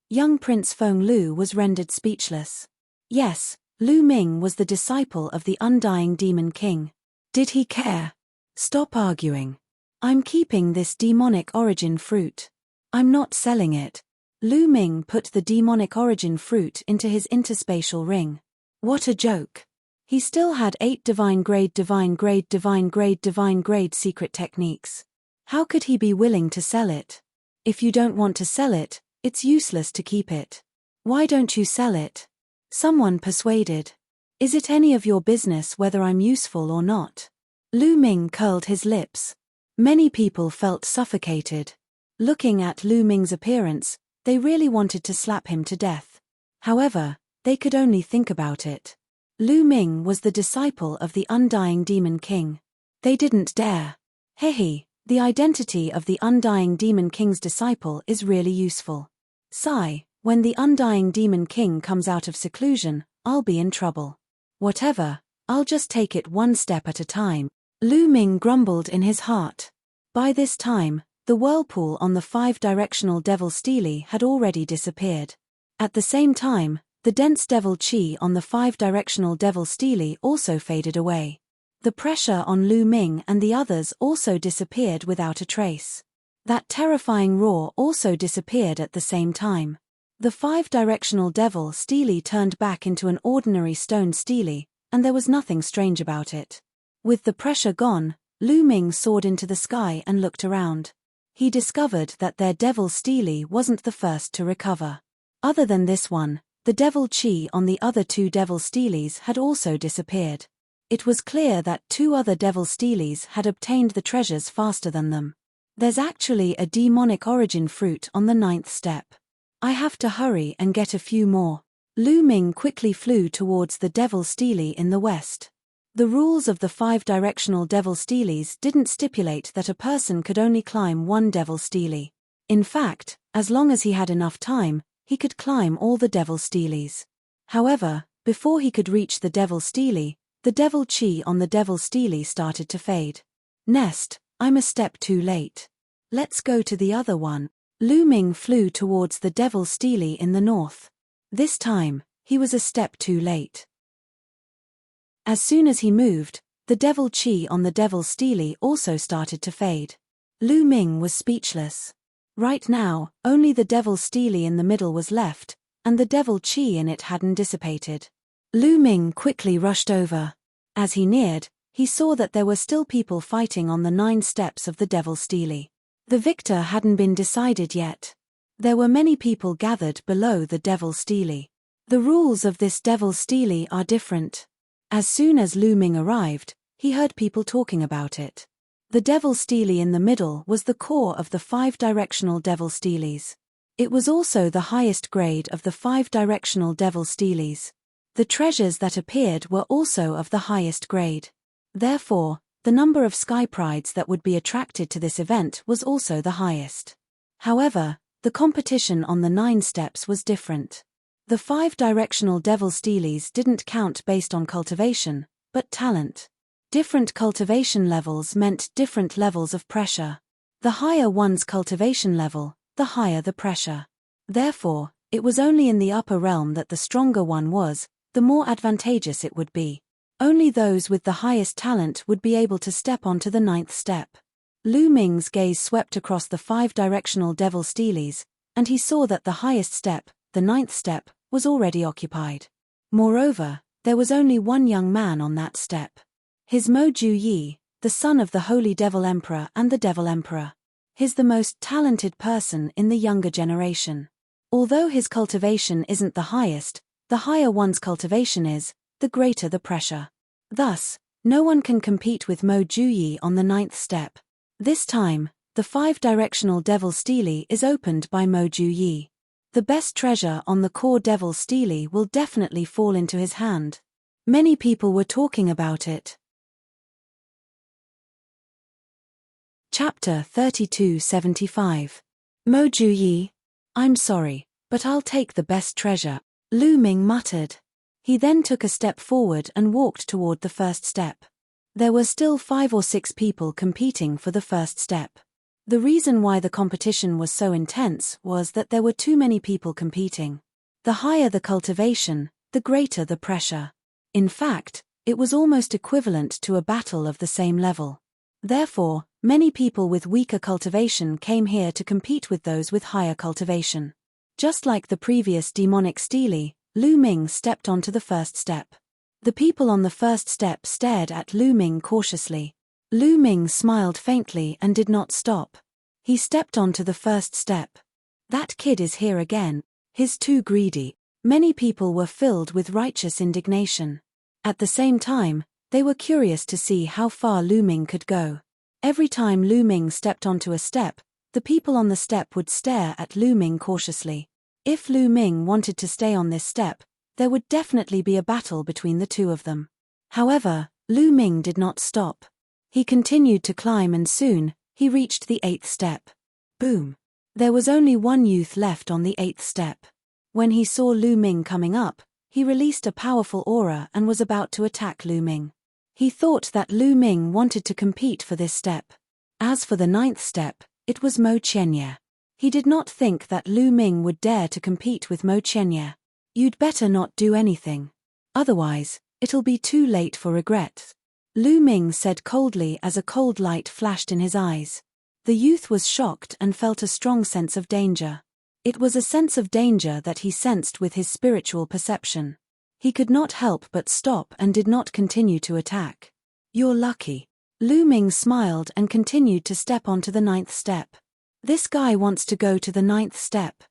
Young Prince Feng Lu was rendered speechless. Yes, Lu Ming was the disciple of the undying demon king. Did he care? Stop arguing. I'm keeping this demonic origin fruit. I'm not selling it. Lu Ming put the demonic origin fruit into his interspatial ring. What a joke. He still had 8 divine grade secret techniques. How could he be willing to sell it? If you don't want to sell it, it's useless to keep it. Why don't you sell it? Someone persuaded. Is it any of your business whether I'm useful or not? Lu Ming curled his lips. Many people felt suffocated. Looking at Lu Ming's appearance, they really wanted to slap him to death. However, they could only think about it. Lu Ming was the disciple of the undying demon king. They didn't dare. Hehe, the identity of the undying demon king's disciple is really useful. Sigh, when the undying demon king comes out of seclusion, I'll be in trouble. Whatever, I'll just take it one step at a time. Lu Ming grumbled in his heart. By this time, the whirlpool on the 5-directional devil stele had already disappeared. At the same time, the dense devil chi on the 5-directional devil stele also faded away. The pressure on Lu Ming and the others also disappeared without a trace. That terrifying roar also disappeared at the same time. The 5-directional devil stele turned back into an ordinary stone stele, and there was nothing strange about it. With the pressure gone, Lu Ming soared into the sky and looked around. He discovered that their devil stele wasn't the first to recover. Other than this one, the devil chi on the other 2 devil steles had also disappeared. It was clear that 2 other devil steles had obtained the treasures faster than them. There's actually a demonic origin fruit on the 9th step. I have to hurry and get a few more. Lu Ming quickly flew towards the devil stele in the west. The rules of the 5-directional devil steles didn't stipulate that a person could only climb 1 devil stele. In fact, as long as he had enough time, he could climb all the devil steles. However, before he could reach the devil stele, the devil chi on the devil stele started to fade. Nest, I'm a step too late. Let's go to the other one. Lu Ming flew towards the devil stele in the north. This time, he was a step too late. As soon as he moved, the devil chi on the devil stele also started to fade. Lu Ming was speechless. Right now, only the devil stele in the middle was left, and the devil chi in it hadn't dissipated. Lu Ming quickly rushed over. As he neared, he saw that there were still people fighting on the 9 steps of the devil stele. The victor hadn't been decided yet. There were many people gathered below the devil stele. The rules of this devil stele are different. As soon as Lu Ming arrived, he heard people talking about it. The devil stele in the middle was the core of the 5-directional devil steles. It was also the highest grade of the 5-directional devil steles. The treasures that appeared were also of the highest grade. Therefore, the number of sky prides that would be attracted to this event was also the highest. However, the competition on the 9 steps was different. The 5-directional devil steles didn't count based on cultivation, but talent. Different cultivation levels meant different levels of pressure. The higher one's cultivation level, the higher the pressure. Therefore, it was only in the upper realm that the stronger one was, the more advantageous it would be. Only those with the highest talent would be able to step onto the 9th step. Lu Ming's gaze swept across the 5-directional devil steles, and he saw that the highest step, the 9th step, was already occupied. Moreover, there was only one young man on that step. His Mo Ju Yi, the son of the Holy Devil Emperor and the Devil Emperor. He's the most talented person in the younger generation. Although his cultivation isn't the highest, the higher one's cultivation is, the greater the pressure. Thus, no one can compete with Mo Ju Yi on the 9th step. This time, the 5-directional devil stele is opened by Mo Ju Yi. The best treasure on the core devil stele will definitely fall into his hand. Many people were talking about it. Chapter 3275. Mo Ju Yi. I'm sorry, but I'll take the best treasure, Lu Ming muttered. He then took a step forward and walked toward the first step. There were still 5 or 6 people competing for the first step. The reason why the competition was so intense was that there were too many people competing. The higher the cultivation, the greater the pressure. In fact, it was almost equivalent to a battle of the same level. Therefore, many people with weaker cultivation came here to compete with those with higher cultivation. Just like the previous demonic stele, Lu Ming stepped onto the first step. The people on the first step stared at Lu Ming cautiously. Lu Ming smiled faintly and did not stop. He stepped onto the first step. That kid is here again. He's too greedy. Many people were filled with righteous indignation. At the same time, they were curious to see how far Lu Ming could go. Every time Lu Ming stepped onto a step, the people on the step would stare at Lu Ming cautiously. If Lu Ming wanted to stay on this step, there would definitely be a battle between the two of them. However, Lu Ming did not stop. He continued to climb and soon, he reached the 8th step. Boom! There was only one youth left on the 8th step. When he saw Lu Ming coming up, he released a powerful aura and was about to attack Lu Ming. He thought that Lu Ming wanted to compete for this step. As for the 9th step, it was Mo Qianye. He did not think that Lu Ming would dare to compete with Mo Qianye. You'd better not do anything. Otherwise, it'll be too late for regret. Lu Ming said coldly as a cold light flashed in his eyes. The youth was shocked and felt a strong sense of danger. It was a sense of danger that he sensed with his spiritual perception. He could not help but stop and did not continue to attack. You're lucky. Lu Ming smiled and continued to step onto the 9th step. This guy wants to go to the 9th step.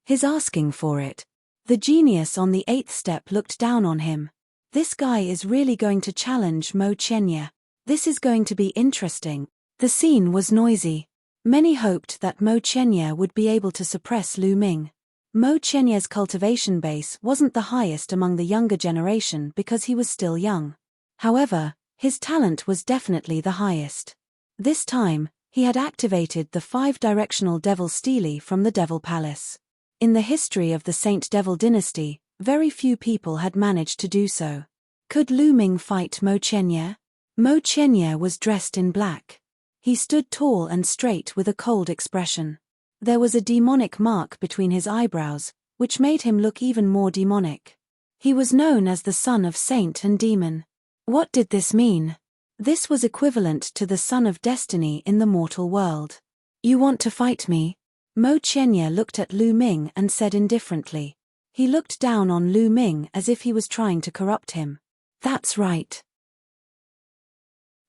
He's asking for it. The genius on the 8th step looked down on him. This guy is really going to challenge Mo Qianye. This is going to be interesting. The scene was noisy. Many hoped that Mo Qianye would be able to suppress Lu Ming. Mo Qianye's cultivation base wasn't the highest among the younger generation because he was still young. However, his talent was definitely the highest. This time, he had activated the 5-directional devil stele from the Devil Palace. In the history of the Saint Devil dynasty, very few people had managed to do so. Could Lu Ming fight Mo Qianye? Mo Qianye was dressed in black. He stood tall and straight with a cold expression. There was a demonic mark between his eyebrows, which made him look even more demonic. He was known as the son of saint and demon. What did this mean? This was equivalent to the son of destiny in the mortal world. You want to fight me? Mo Qianye looked at Lu Ming and said indifferently. He looked down on Lu Ming as if he was trying to corrupt him. That's right.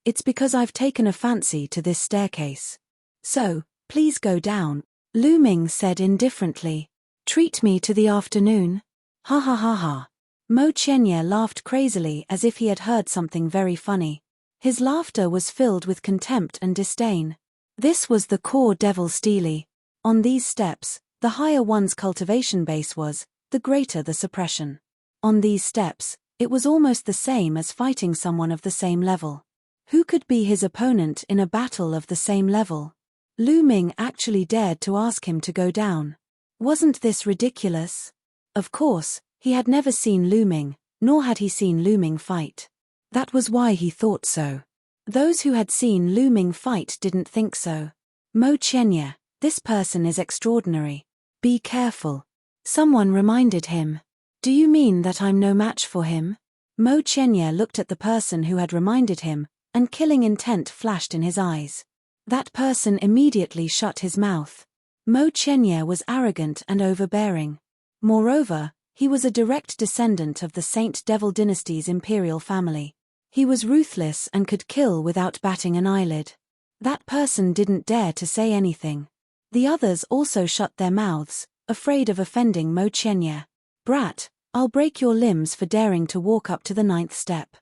It's because I've taken a fancy to this staircase. So, please go down, Lu Ming said indifferently. Treat me to the afternoon. Ha ha ha ha. Mo Qianye laughed crazily as if he had heard something very funny. His laughter was filled with contempt and disdain. This was the core devil stele. On these steps, the higher one's cultivation base was, the greater the suppression. On these steps, it was almost the same as fighting someone of the same level. Who could be his opponent in a battle of the same level? Lu Ming actually dared to ask him to go down. Wasn't this ridiculous? Of course, he had never seen Lu Ming, nor had he seen Lu Ming fight. That was why he thought so. Those who had seen Lu Ming fight didn't think so. Mo Qianye, this person is extraordinary. Be careful. Someone reminded him. Do you mean that I'm no match for him? Mo Qianye looked at the person who had reminded him, and killing intent flashed in his eyes. That person immediately shut his mouth. Mo Qianye was arrogant and overbearing. Moreover, he was a direct descendant of the Saint Devil dynasty's imperial family. He was ruthless and could kill without batting an eyelid. That person didn't dare to say anything. The others also shut their mouths, afraid of offending Mo Qianye. Brat, I'll break your limbs for daring to walk up to the 9th step.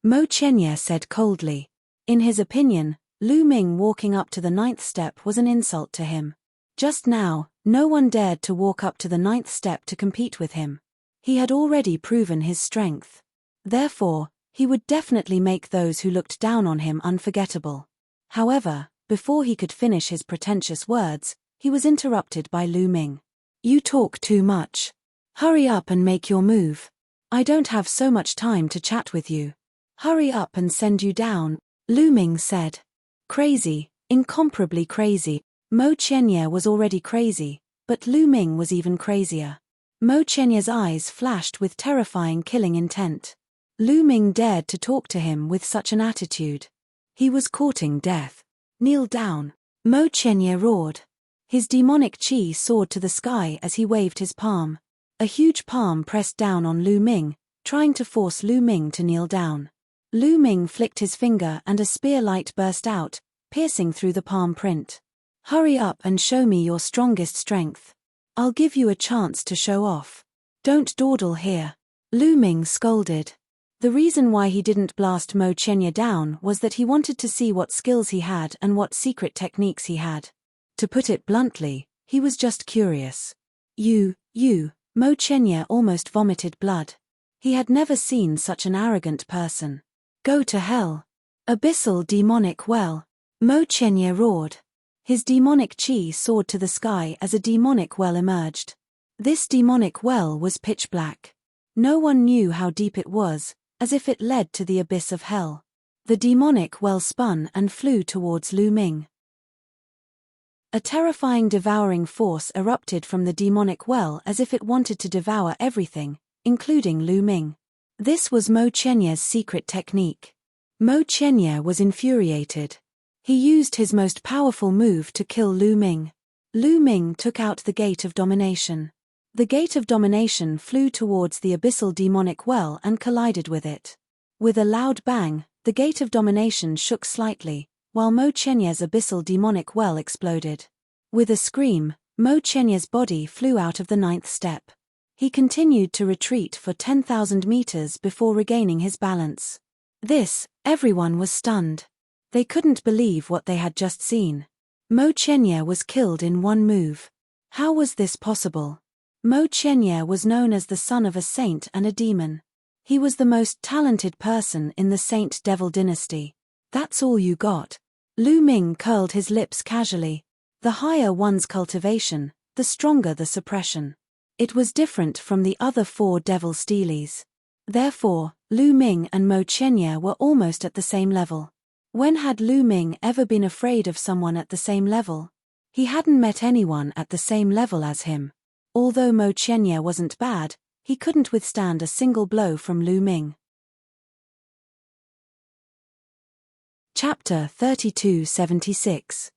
Mo Qianye said coldly. In his opinion, Lu Ming walking up to the 9th step was an insult to him. Just now, no one dared to walk up to the 9th step to compete with him. He had already proven his strength. Therefore, he would definitely make those who looked down on him unforgettable. However, before he could finish his pretentious words, he was interrupted by Lu Ming. You talk too much. Hurry up and make your move. I don't have so much time to chat with you. Hurry up and send you down, Lu Ming said. Crazy, incomparably crazy. Mo Qianye was already crazy, but Lu Ming was even crazier. Mo Qianye's eyes flashed with terrifying killing intent. Lu Ming dared to talk to him with such an attitude. He was courting death. Kneel down, Mo Qianye roared. His demonic chi soared to the sky as he waved his palm. A huge palm pressed down on Lu Ming, trying to force Lu Ming to kneel down. Lu Ming flicked his finger and a spear light burst out, piercing through the palm print. Hurry up and show me your strongest strength. I'll give you a chance to show off. Don't dawdle here. Lu Ming scolded. The reason why he didn't blast Mo Qianye down was that he wanted to see what skills he had and what secret techniques he had. To put it bluntly, he was just curious. Mo Qianye almost vomited blood. He had never seen such an arrogant person. Go to hell. Abyssal demonic well. Mo Qianye roared. His demonic chi soared to the sky as a demonic well emerged. This demonic well was pitch black. No one knew how deep it was, as if it led to the abyss of hell. The demonic well spun and flew towards Lu Ming. A terrifying devouring force erupted from the demonic well as if it wanted to devour everything, including Lu Ming. This was Mo Qianye's secret technique. Mo Qianye was infuriated. He used his most powerful move to kill Lu Ming. Lu Ming took out the Gate of Domination. The Gate of Domination flew towards the abyssal demonic well and collided with it. With a loud bang, the Gate of Domination shook slightly, while Mo Qianye's abyssal demonic well exploded. With a scream, Mo Qianye's body flew out of the 9th step. He continued to retreat for 10,000 meters before regaining his balance. Everyone was stunned. They couldn't believe what they had just seen. Mo Qianye was killed in one move. How was this possible? Mo Qianye was known as the son of a saint and a demon. He was the most talented person in the Saint Devil dynasty. That's all you got. Lu Ming curled his lips casually. The higher one's cultivation, the stronger the suppression. It was different from the other 4 devil steles. Therefore, Lu Ming and Mo Qianye were almost at the same level. When had Lu Ming ever been afraid of someone at the same level? He hadn't met anyone at the same level as him. Although Mo Qianye wasn't bad, he couldn't withstand a single blow from Lu Ming. Chapter 3276.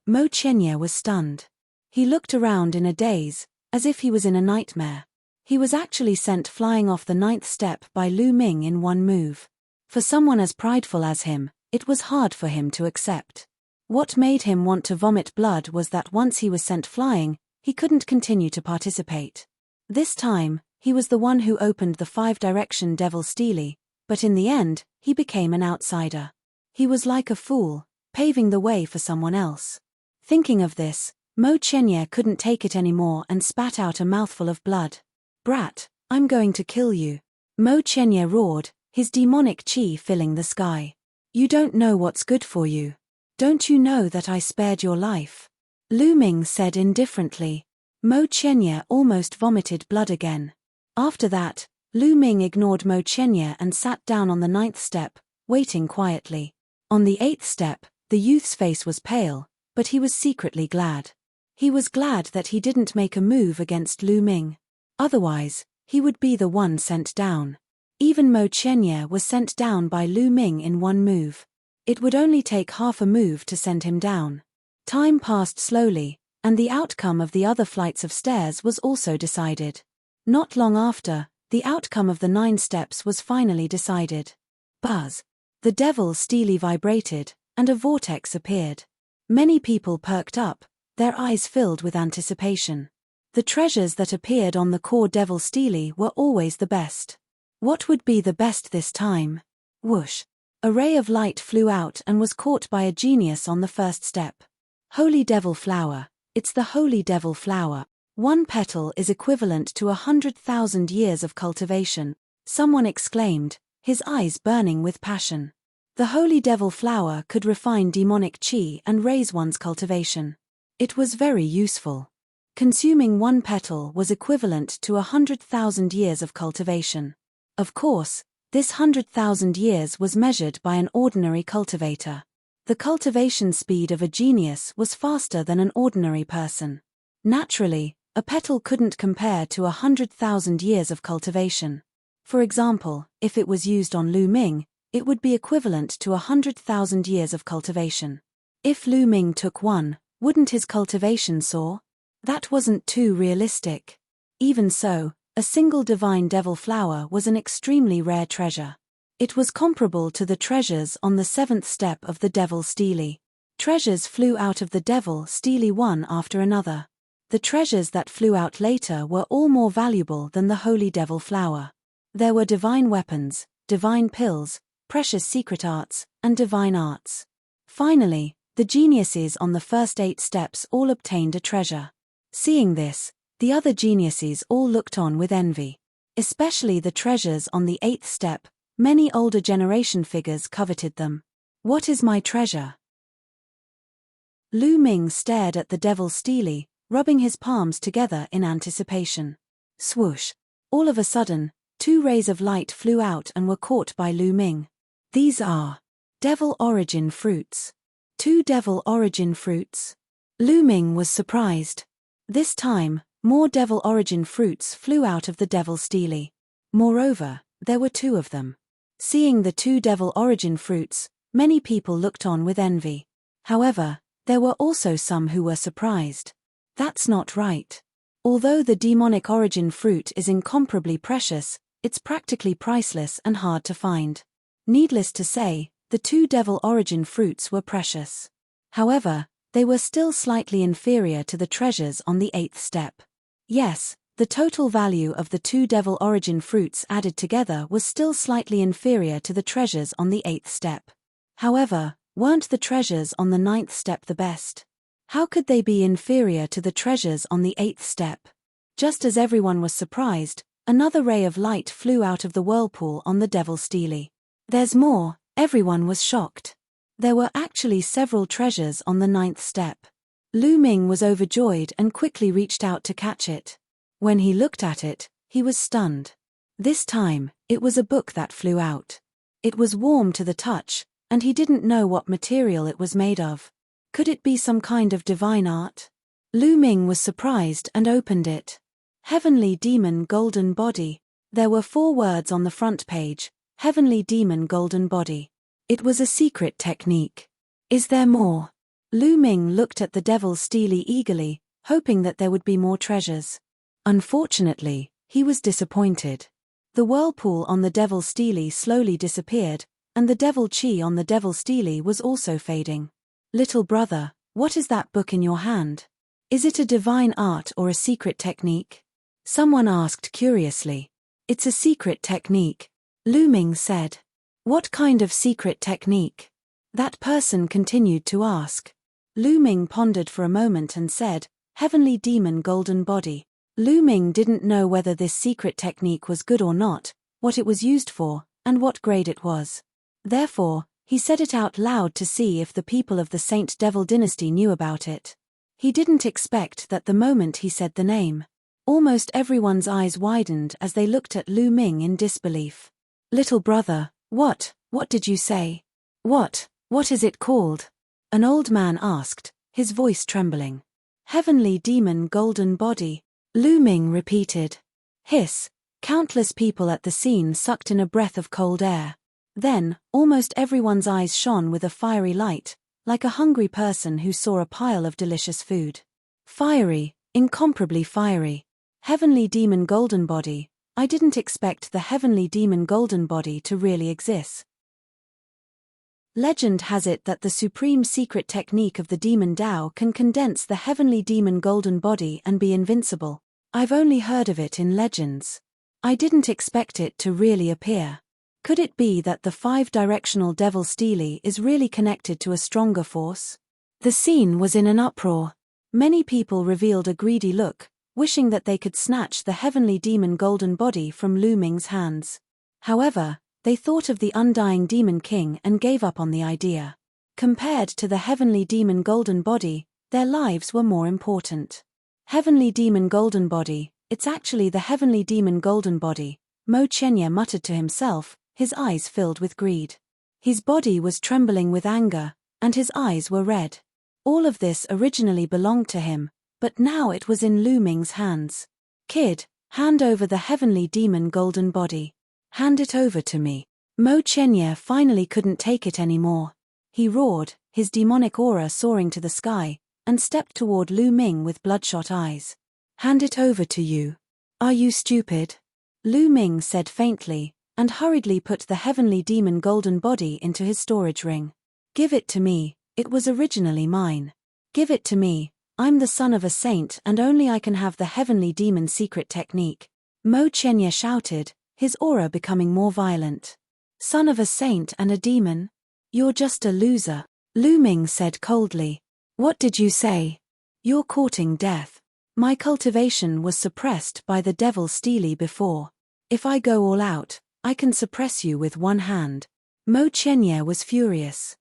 Mo Qianye was stunned. He looked around in a daze, as if he was in a nightmare. He was actually sent flying off the 9th step by Lu Ming in one move. For someone as prideful as him, it was hard for him to accept. What made him want to vomit blood was that once he was sent flying, he couldn't continue to participate. This time, He was the one who opened the 5-direction devil stele, but in the end, he became an outsider. He was like a fool, paving the way for someone else. Thinking of this, Mo Chenye couldn't take it anymore and spat out a mouthful of blood. "Brat, I'm going to kill you," Mo Chenye roared, his demonic chi filling the sky. "You don't know what's good for you. Don't you know that I spared your life?" Lu Ming said indifferently. Mo Chenye almost vomited blood again. After that, Lu Ming ignored Mo Chenye and sat down on the 9th step, waiting quietly. On the 8th step, the youth's face was pale, but he was secretly glad. He was glad that he didn't make a move against Lu Ming. Otherwise, he would be the one sent down. Even Mo Chenye was sent down by Lu Ming in one move. It would only take half a move to send him down. Time passed slowly, and the outcome of the other flights of stairs was also decided. Not long after, the outcome of the 9 steps was finally decided. Buzz! The devil stele vibrated, and a vortex appeared. Many people perked up, their eyes filled with anticipation. The treasures that appeared on the core devil stele were always the best. What would be the best this time? Whoosh! A ray of light flew out and was caught by a genius on the 1st step. Holy devil flower. It's the holy devil flower. 1 petal is equivalent to 100,000 years of cultivation, someone exclaimed, his eyes burning with passion. The holy devil flower could refine demonic chi and raise one's cultivation. It was very useful. Consuming 1 petal was equivalent to 100,000 years of cultivation. Of course, this 100,000 years was measured by an ordinary cultivator. The cultivation speed of a genius was faster than an ordinary person. Naturally, a petal couldn't compare to 100,000 years of cultivation. For example, if it was used on Lu Ming, it would be equivalent to 100,000 years of cultivation. If Lu Ming took one, wouldn't his cultivation soar? That wasn't too realistic. Even so, a single divine devil flower was an extremely rare treasure. It was comparable to the treasures on the 7th step of the devil stele. Treasures flew out of the devil stele one after another. The treasures that flew out later were all more valuable than the holy devil flower. There were divine weapons, divine pills, precious secret arts, and divine arts. Finally, the geniuses on the first 8 steps all obtained a treasure. Seeing this, the other geniuses all looked on with envy. Especially the treasures on the 8th step, many older generation figures coveted them. "What is my treasure?" Lu Ming stared at the devil stele, rubbing his palms together in anticipation. Swoosh! All of a sudden, 2 rays of light flew out and were caught by Lu Ming. These are devil origin fruits. 2 devil origin fruits? Lu Ming was surprised. This time, more devil origin fruits flew out of the devil stele. Moreover, there were 2 of them. Seeing the 2 devil origin fruits, many people looked on with envy. However, there were also some who were surprised. That's not right. Although the demonic origin fruit is incomparably precious, it's practically priceless and hard to find. Needless to say, the 2 devil origin fruits were precious. However, they were still slightly inferior to the treasures on the 8th step. Yes, the total value of the 2 devil origin fruits added together was still slightly inferior to the treasures on the 8th step. However, weren't the treasures on the 9th step the best? How could they be inferior to the treasures on the 8th step? Just as everyone was surprised, another ray of light flew out of the whirlpool on the devil stele. There's more, everyone was shocked. There were actually several treasures on the 9th step. Lu Ming was overjoyed and quickly reached out to catch it. When he looked at it, he was stunned. This time, it was a book that flew out. It was warm to the touch, and he didn't know what material it was made of. Could it be some kind of divine art? Lu Ming was surprised and opened it. Heavenly Demon Golden Body. There were 4 words on the front page, Heavenly Demon Golden Body. It was a secret technique. Is there more? Lu Ming looked at the devil's stele eagerly, hoping that there would be more treasures. Unfortunately, he was disappointed. The whirlpool on the devil's stele slowly disappeared, and the devil chi on the devil's stele was also fading. Little brother, what is that book in your hand? Is it a divine art or a secret technique? Someone asked curiously. It's a secret technique. Lu Ming said. What kind of secret technique? That person continued to ask. Lu Ming pondered for a moment and said, Heavenly Demon Golden Body. Lu Ming didn't know whether this secret technique was good or not, what it was used for, and what grade it was. Therefore, he said it out loud to see if the people of the Saint Devil dynasty knew about it. He didn't expect that the moment he said the name, almost everyone's eyes widened as they looked at Lu Ming in disbelief. Little brother, what did you say? What is it called? An old man asked, his voice trembling. Heavenly Demon Golden Body, Lu Ming repeated. Hiss, countless people at the scene sucked in a breath of cold air. Then, almost everyone's eyes shone with a fiery light, like a hungry person who saw a pile of delicious food. Fiery, incomparably fiery. Heavenly Demon Golden Body, I didn't expect the Heavenly Demon Golden Body to really exist. Legend has it that the supreme secret technique of the Demon Tao can condense the Heavenly Demon Golden Body and be invincible. I've only heard of it in legends. I didn't expect it to really appear. Could it be that the five-directional Devil Steely is really connected to a stronger force? The scene was in an uproar. Many people revealed a greedy look, wishing that they could snatch the Heavenly Demon Golden Body from Lu Ming's hands. However, they thought of the undying Demon King and gave up on the idea. Compared to the Heavenly Demon Golden Body, their lives were more important. Heavenly Demon Golden Body, it's actually the Heavenly Demon Golden Body, Mo Qianye muttered to himself, his eyes filled with greed. His body was trembling with anger, and his eyes were red. All of this originally belonged to him, but now it was in Lu Ming's hands. Kid, hand over the Heavenly Demon Golden Body. Hand it over to me. Mo Qianye finally couldn't take it anymore. He roared, his demonic aura soaring to the sky, and stepped toward Lu Ming with bloodshot eyes. Hand it over to you. Are you stupid? Lu Ming said faintly, and hurriedly put the Heavenly Demon Golden Body into his storage ring. Give it to me, it was originally mine. Give it to me, I'm the son of a saint and only I can have the Heavenly Demon secret technique. Mo Qianye shouted, his aura becoming more violent. Son of a saint and a demon? You're just a loser. Lu Ming said coldly. What did you say? You're courting death. My cultivation was suppressed by the Devil Steely before. If I go all out, I can suppress you with one hand. Mo Qianye was furious.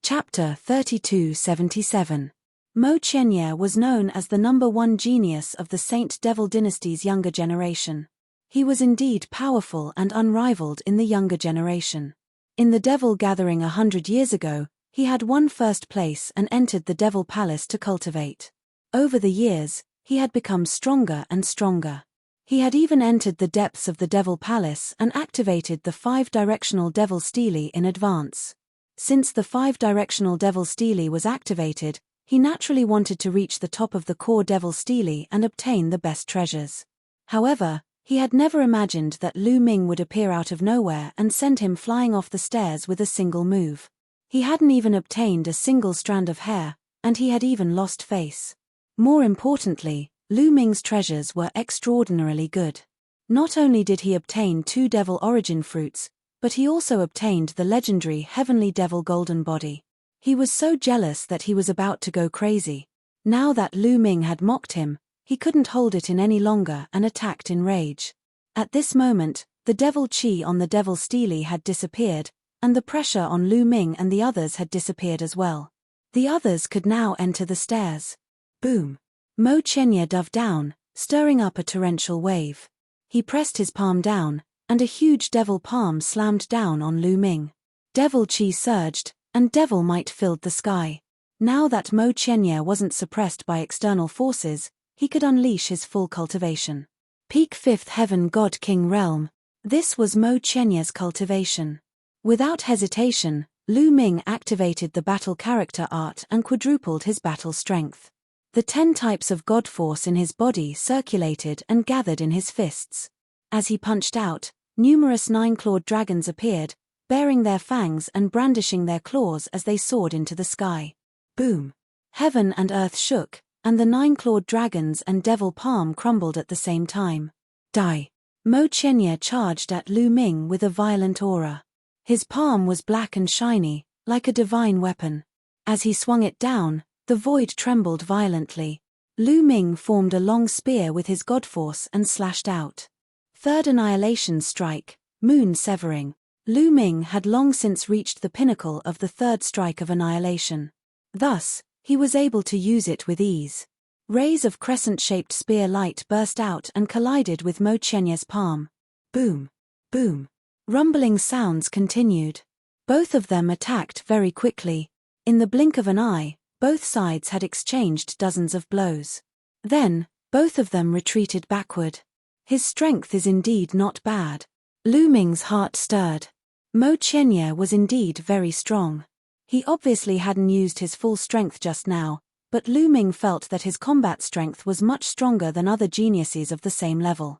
Chapter 3277. Mo Qianye was known as the #1 genius of the Saint Devil dynasty's younger generation. He was indeed powerful and unrivaled in the younger generation. In the Devil Gathering 100 years ago, he had won first place and entered the Devil Palace to cultivate. Over the years, he had become stronger and stronger. He had even entered the depths of the Devil Palace and activated the five-directional Devil Steely in advance. Since the five-directional Devil Steely was activated, he naturally wanted to reach the top of the core Devil Steely and obtain the best treasures. However, he had never imagined that Lu Ming would appear out of nowhere and send him flying off the stairs with a single move. He hadn't even obtained a single strand of hair, and he had even lost face. More importantly, Lu Ming's treasures were extraordinarily good. Not only did he obtain 2 Devil Origin fruits, but he also obtained the legendary Heavenly Devil Golden Body. He was so jealous that he was about to go crazy. Now that Lu Ming had mocked him, he couldn't hold it in any longer and attacked in rage. At this moment, the Devil Chi on the Devil Steely had disappeared, and the pressure on Lu Ming and the others had disappeared as well. The others could now enter the stairs. Boom! Mo Qianye dove down, stirring up a torrential wave. He pressed his palm down, and a huge devil palm slammed down on Lu Ming. Devil Chi surged, and devil might filled the sky. Now that Mo Qianye wasn't suppressed by external forces, he could unleash his full cultivation. Peak 5th Heaven God King Realm. This was Mo Qianye's cultivation. Without hesitation, Lu Ming activated the battle character art and quadrupled his battle strength. The 10 types of God force in his body circulated and gathered in his fists. As he punched out, numerous 9-clawed dragons appeared, baring their fangs and brandishing their claws as they soared into the sky. Boom! Heaven and earth shook, and the 9-clawed dragons and devil palm crumbled at the same time. Die! Mo Qianye charged at Lu Ming with a violent aura. His palm was black and shiny, like a divine weapon. As he swung it down, the void trembled violently. Lu Ming formed a long spear with his godforce and slashed out. Third annihilation strike, moon severing. Lu Ming had long since reached the pinnacle of the third strike of annihilation. Thus, he was able to use it with ease. Rays of crescent-shaped spear light burst out and collided with Mo Qianye's palm. Boom! Boom! Rumbling sounds continued. Both of them attacked very quickly. In the blink of an eye, both sides had exchanged dozens of blows. Then, both of them retreated backward. His strength is indeed not bad. Lu Ming's heart stirred. Mo Qianye was indeed very strong. He obviously hadn't used his full strength just now, but Lu Ming felt that his combat strength was much stronger than other geniuses of the same level.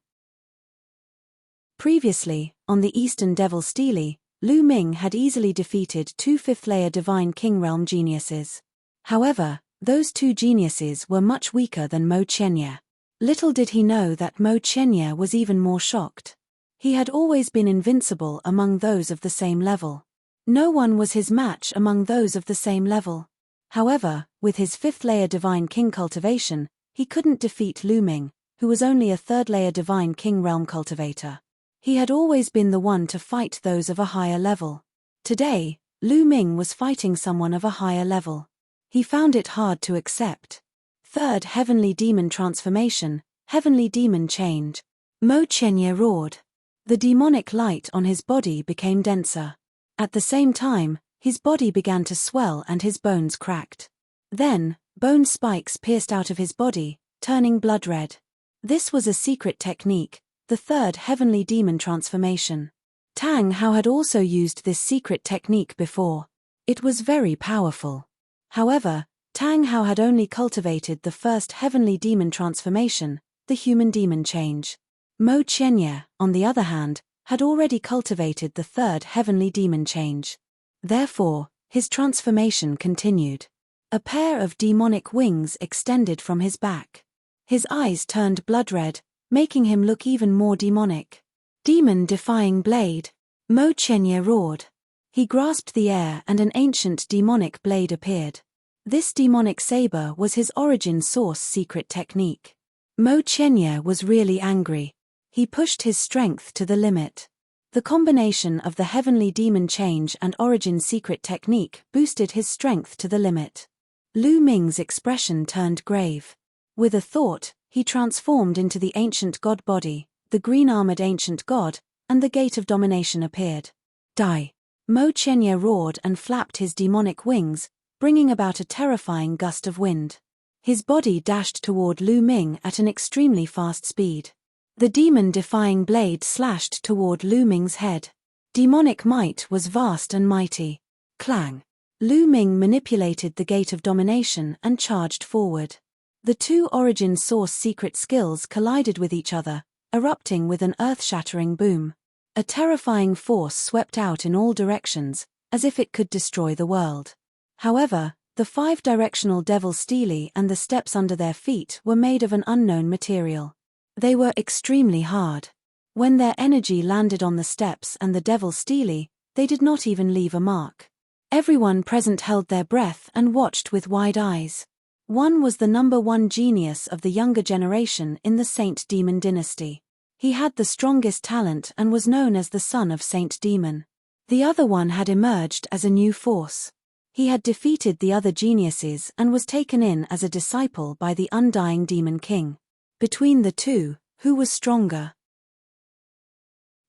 Previously, on the Eastern Devil Stele, Lu Ming had easily defeated two 5th-layer Divine King Realm geniuses. However, those two geniuses were much weaker than Mo Qianye. Little did he know that Mo Qianye was even more shocked. He had always been invincible among those of the same level. No one was his match among those of the same level. However, with his 5th-layer Divine King cultivation, he couldn't defeat Lu Ming, who was only a 3rd-layer Divine King Realm cultivator. He had always been the one to fight those of a higher level. Today, Lu Ming was fighting someone of a higher level. He found it hard to accept. Third Heavenly Demon Transformation, Heavenly Demon Change. Mo Qianye roared. The demonic light on his body became denser. At the same time, his body began to swell and his bones cracked. Then, bone spikes pierced out of his body, turning blood red. This was a secret technique, the third Heavenly Demon Transformation. Tang Hao had also used this secret technique before. It was very powerful. However, Tang Hao had only cultivated the first Heavenly Demon Transformation, the Human Demon Change. Mo Qianye, on the other hand, had already cultivated the third Heavenly Demon Change. Therefore, his transformation continued. A pair of demonic wings extended from his back. His eyes turned blood red, making him look even more demonic. Demon-defying blade. Mo Qianye roared. He grasped the air and an ancient demonic blade appeared. This demonic saber was his origin source secret technique. Mo Qianye was really angry. He pushed his strength to the limit. The combination of the Heavenly Demon Change and Origin secret technique boosted his strength to the limit. Lu Ming's expression turned grave. With a thought, he transformed into the ancient god body, the green-armored ancient god, and the gate of domination appeared. Die! Mo Qianye roared and flapped his demonic wings, bringing about a terrifying gust of wind. His body dashed toward Lu Ming at an extremely fast speed. The demon-defying blade slashed toward Lu Ming's head. Demonic might was vast and mighty. Clang! Lu Ming manipulated the gate of domination and charged forward. The two origin source secret skills collided with each other, erupting with an earth-shattering boom. A terrifying force swept out in all directions, as if it could destroy the world. However, the 5-directional Devil Stele and the steps under their feet were made of an unknown material. They were extremely hard. When their energy landed on the steps and the Devil Stele, they did not even leave a mark. Everyone present held their breath and watched with wide eyes. One was the #1 genius of the younger generation in the Saint Demon dynasty. He had the strongest talent and was known as the son of Saint Demon. The other one had emerged as a new force. He had defeated the other geniuses and was taken in as a disciple by the undying Demon King. Between the two, who was stronger?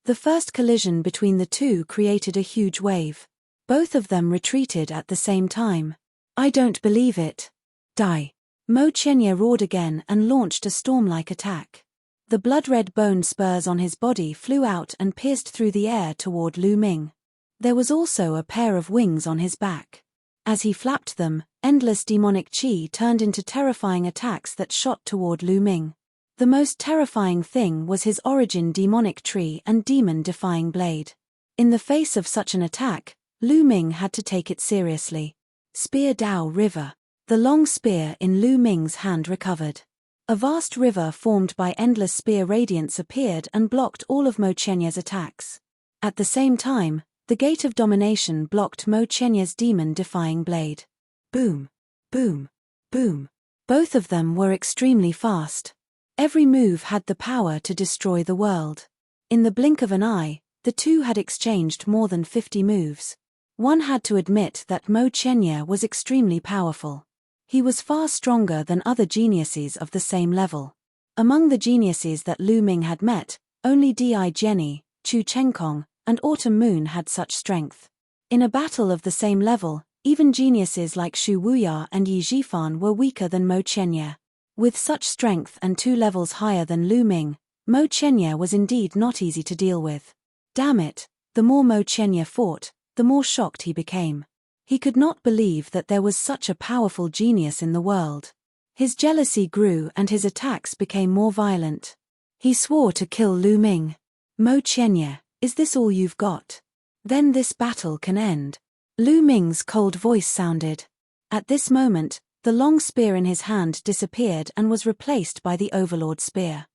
The first collision between the two created a huge wave. Both of them retreated at the same time. I don't believe it. Die! Mo Qianye roared again and launched a storm-like attack. The blood-red bone spurs on his body flew out and pierced through the air toward Lu Ming. There was also a pair of wings on his back. As he flapped them, endless demonic chi turned into terrifying attacks that shot toward Lu Ming. The most terrifying thing was his origin demonic tree and demon-defying blade. In the face of such an attack, Lu Ming had to take it seriously. Spear Dao River. The long spear in Lu Ming's hand recovered. A vast river formed by endless spear radiance appeared and blocked all of Mo Chenya's attacks. At the same time, the gate of domination blocked Mo Chenya's demon-defying blade. Boom! Boom! Boom! Both of them were extremely fast. Every move had the power to destroy the world. In the blink of an eye, the two had exchanged more than 50 moves. One had to admit that Mo Chenya was extremely powerful. He was far stronger than other geniuses of the same level. Among the geniuses that Lu Ming had met, only Di Jenny, Chu Chengkong, and Autumn Moon had such strength. In a battle of the same level, even geniuses like Shu Wuya and Yi Jifan were weaker than Mo Chenya. With such strength and 2 levels higher than Lu Ming, Mo Chenya was indeed not easy to deal with. Damn it, the more Mo Chenya fought, the more shocked he became. He could not believe that there was such a powerful genius in the world. His jealousy grew and his attacks became more violent. He swore to kill Lu Ming. Mo Chenya, is this all you've got? Then this battle can end. Lu Ming's cold voice sounded. At this moment, the long spear in his hand disappeared and was replaced by the Overlord spear.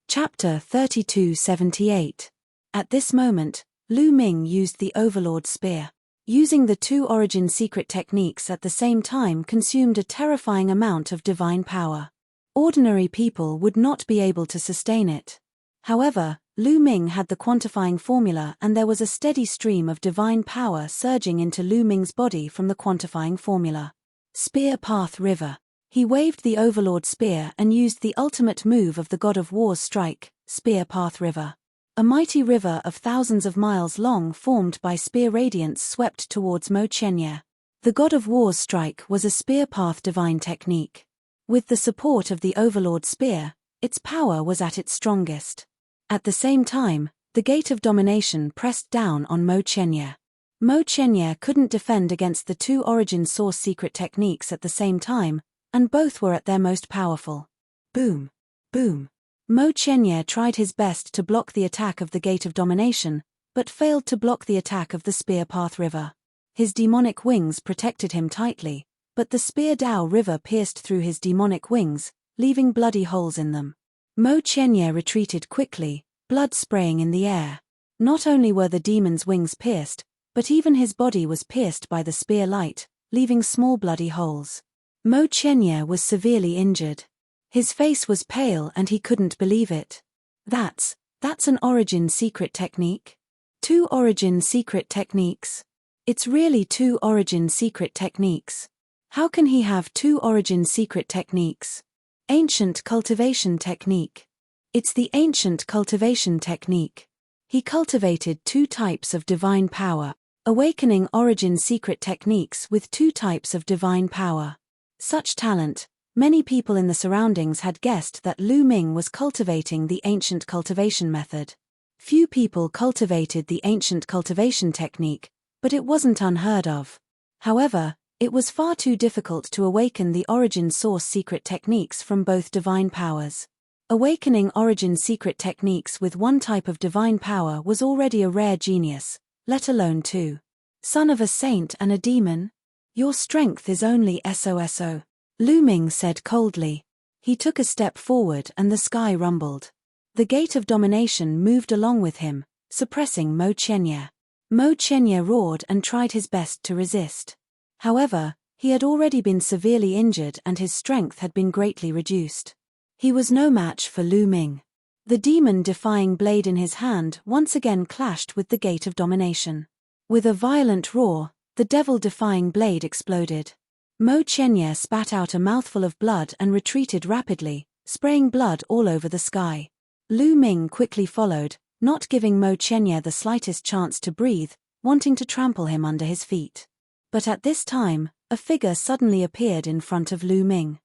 Chapter 3278. At this moment, Lu Ming used the Overlord spear. Using the 2 origin secret techniques at the same time consumed a terrifying amount of divine power. Ordinary people would not be able to sustain it. However, Lu Ming had the quantifying formula and there was a steady stream of divine power surging into Lu Ming's body from the quantifying formula. Spear Path River. He waved the Overlord spear and used the ultimate move of the God of War's strike, Spear Path River. A mighty river of thousands of miles long formed by spear radiance swept towards Mo Chenya. The God of War's strike was a spear path divine technique. With the support of the Overlord spear, its power was at its strongest. At the same time, the gate of domination pressed down on Mo Chenya. Mo Chenya couldn't defend against the 2 origin source secret techniques at the same time, and both were at their most powerful. Boom! Boom! Mo Chenya tried his best to block the attack of the Gate of Domination, but failed to block the attack of the Spear Path River. His demonic wings protected him tightly, but the Spear Dao River pierced through his demonic wings, leaving bloody holes in them. Mo Chenya retreated quickly, blood spraying in the air. Not only were the demon's wings pierced, but even his body was pierced by the spear light, leaving small bloody holes. Mo Chenya was severely injured. His face was pale and he couldn't believe it. That's an origin secret technique? 2 origin secret techniques? It's really 2 origin secret techniques. How can he have 2 origin secret techniques? Ancient cultivation technique. It's the ancient cultivation technique. He cultivated 2 types of divine power, awakening origin secret techniques with 2 types of divine power. Such talent. Many people in the surroundings had guessed that Lu Ming was cultivating the ancient cultivation method. Few people cultivated the ancient cultivation technique, but it wasn't unheard of. However, it was far too difficult to awaken the origin source secret techniques from both divine powers. Awakening origin secret techniques with 1 type of divine power was already a rare genius, let alone 2. Son of a saint and a demon? Your strength is only SOSO. Lu Ming said coldly. He took a step forward and the sky rumbled. The gate of domination moved along with him, suppressing Mo Chenya. Mo Chenya roared and tried his best to resist. However, he had already been severely injured and his strength had been greatly reduced. He was no match for Lu Ming. The demon-defying blade in his hand once again clashed with the gate of domination. With a violent roar, the devil-defying blade exploded. Mo Chenya spat out a mouthful of blood and retreated rapidly, spraying blood all over the sky. Lu Ming quickly followed, not giving Mo Chenya the slightest chance to breathe, wanting to trample him under his feet. But at this time, a figure suddenly appeared in front of Lu Ming.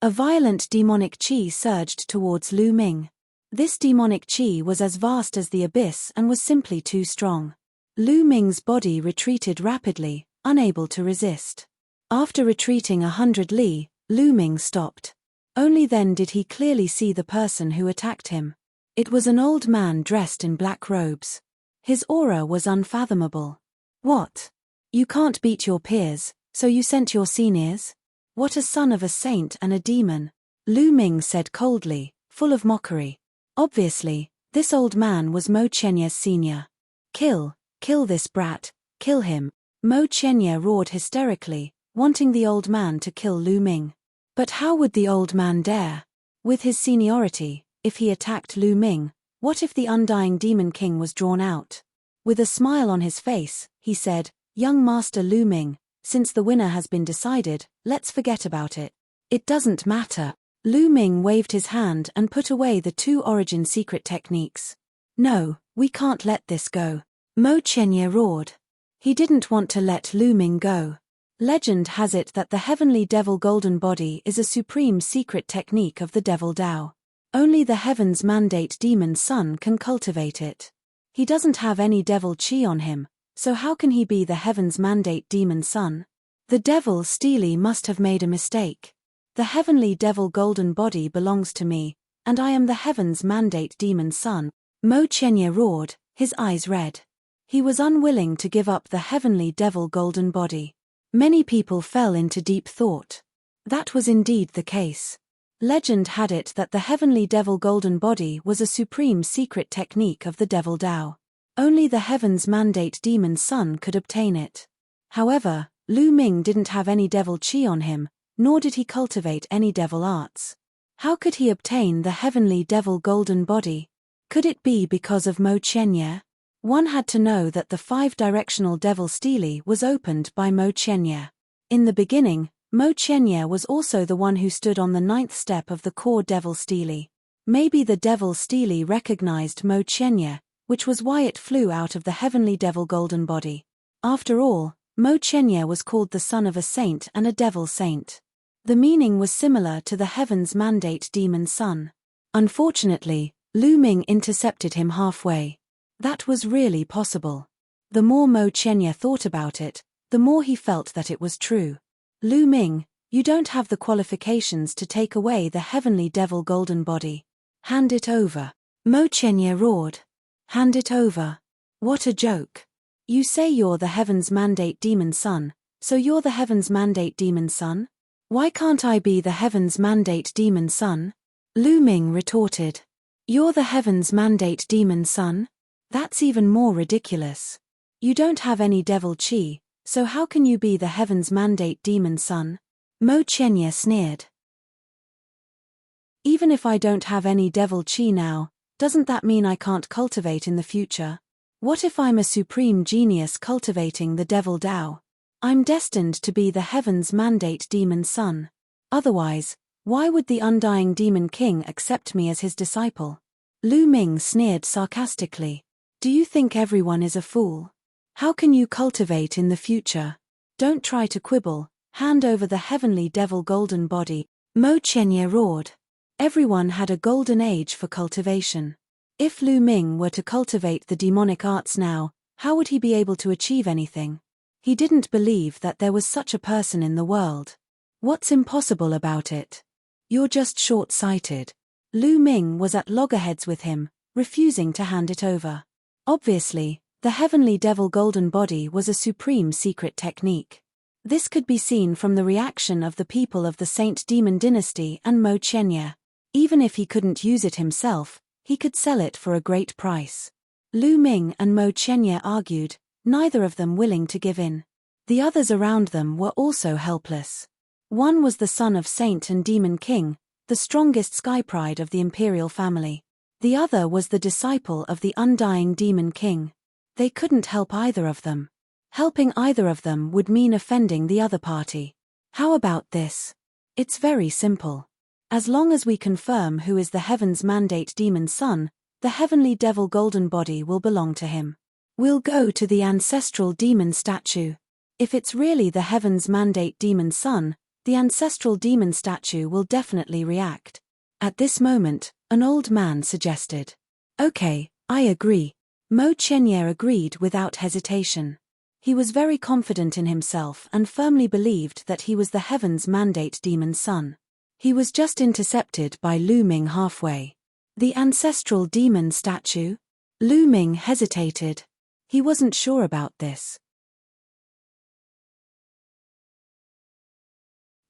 A violent demonic chi surged towards Lu Ming. This demonic chi was as vast as the abyss and was simply too strong. Lu Ming's body retreated rapidly, unable to resist. After retreating 100 li, Lu Ming stopped. Only then did he clearly see the person who attacked him. It was an old man dressed in black robes. His aura was unfathomable. What? You can't beat your peers, so you sent your seniors? What a son of a saint and a demon, Lu Ming said coldly, full of mockery. Obviously, this old man was Mo Chenye's senior. Kill this brat, kill him, Mo Chenye roared hysterically, wanting the old man to kill Lu Ming. But how would the old man dare? With his seniority, if he attacked Lu Ming, what if the undying demon king was drawn out? With a smile on his face, he said, "Young Master Lu Ming, since the winner has been decided, let's forget about it. It doesn't matter." Lu Ming waved his hand and put away the 2 origin secret techniques. "No, we can't let this go," Mo Chenye roared. He didn't want to let Lu Ming go. Legend has it that the heavenly devil golden body is a supreme secret technique of the devil Tao. Only the heavens mandate demon son can cultivate it. He doesn't have any devil chi on him, so how can he be the heavens mandate demon son? The devil Steely must have made a mistake. The heavenly devil golden body belongs to me, and I am the heavens mandate demon son, Mo Chenye roared, his eyes red. He was unwilling to give up the heavenly devil golden body. Many people fell into deep thought. That was indeed the case. Legend had it that the heavenly devil golden body was a supreme secret technique of the devil Tao. Only the heavens mandate demon son could obtain it. However, Lu Ming didn't have any devil chi on him, nor did he cultivate any devil arts. How could he obtain the heavenly devil golden body? Could it be because of Mo Chenye? One had to know that the 5-directional devil Steely was opened by Mo Chenye. In the beginning, Mo Chenye was also the one who stood on the 9th step of the core devil Steely. Maybe the devil Steely recognized Mo Chenye, which was why it flew out of the heavenly devil golden body. After all, Mo Chenye was called the son of a saint and a devil saint. The meaning was similar to the heavens mandate demon son. Unfortunately, Lu Ming intercepted him halfway. That was really possible. The more Mo Chenye thought about it, the more he felt that it was true. Lu Ming, you don't have the qualifications to take away the heavenly devil golden body. Hand it over, Mo Chenye roared. Hand it over. What a joke. You say you're the heavens mandate demon son, so you're the heavens mandate demon son? Why can't I be the heavens mandate demon son? Lu Ming retorted. You're the heavens mandate demon son? That's even more ridiculous. You don't have any devil chi, so how can you be the heavens mandate demon son? Mo Chenye sneered. Even if I don't have any devil chi now, doesn't that mean I can't cultivate in the future? What if I'm a supreme genius cultivating the devil Tao? I'm destined to be the heavens mandate demon son. Otherwise, why would the undying demon king accept me as his disciple? Lu Ming sneered sarcastically. Do you think everyone is a fool? How can you cultivate in the future? Don't try to quibble, hand over the heavenly devil golden body, Mo Chenye roared. Everyone had a golden age for cultivation. If Lu Ming were to cultivate the demonic arts now, how would he be able to achieve anything? He didn't believe that there was such a person in the world. What's impossible about it? You're just short-sighted. Lu Ming was at loggerheads with him, refusing to hand it over. Obviously, the heavenly devil golden body was a supreme secret technique. This could be seen from the reaction of the people of the Saint Demon dynasty and Mo Chenye. Even if he couldn't use it himself, he could sell it for a great price. Lu Ming and Mo Chenye argued, neither of them willing to give in. The others around them were also helpless. One was the son of Saint and Demon King, the strongest sky pride of the imperial family. The other was the disciple of the undying Demon King. They couldn't help either of them. Helping either of them would mean offending the other party. How about this? It's very simple. As long as we confirm who is the heavens mandate demon son, the heavenly devil golden body will belong to him. We'll go to the ancestral demon statue. If it's really the heavens mandate demon son, the ancestral demon statue will definitely react. At this moment, an old man suggested. Okay, I agree. Mo Chenye agreed without hesitation. He was very confident in himself and firmly believed that he was the heavens mandate demon son. He was just intercepted by Lu Ming halfway. The ancestral demon statue? Lu Ming hesitated. He wasn't sure about this.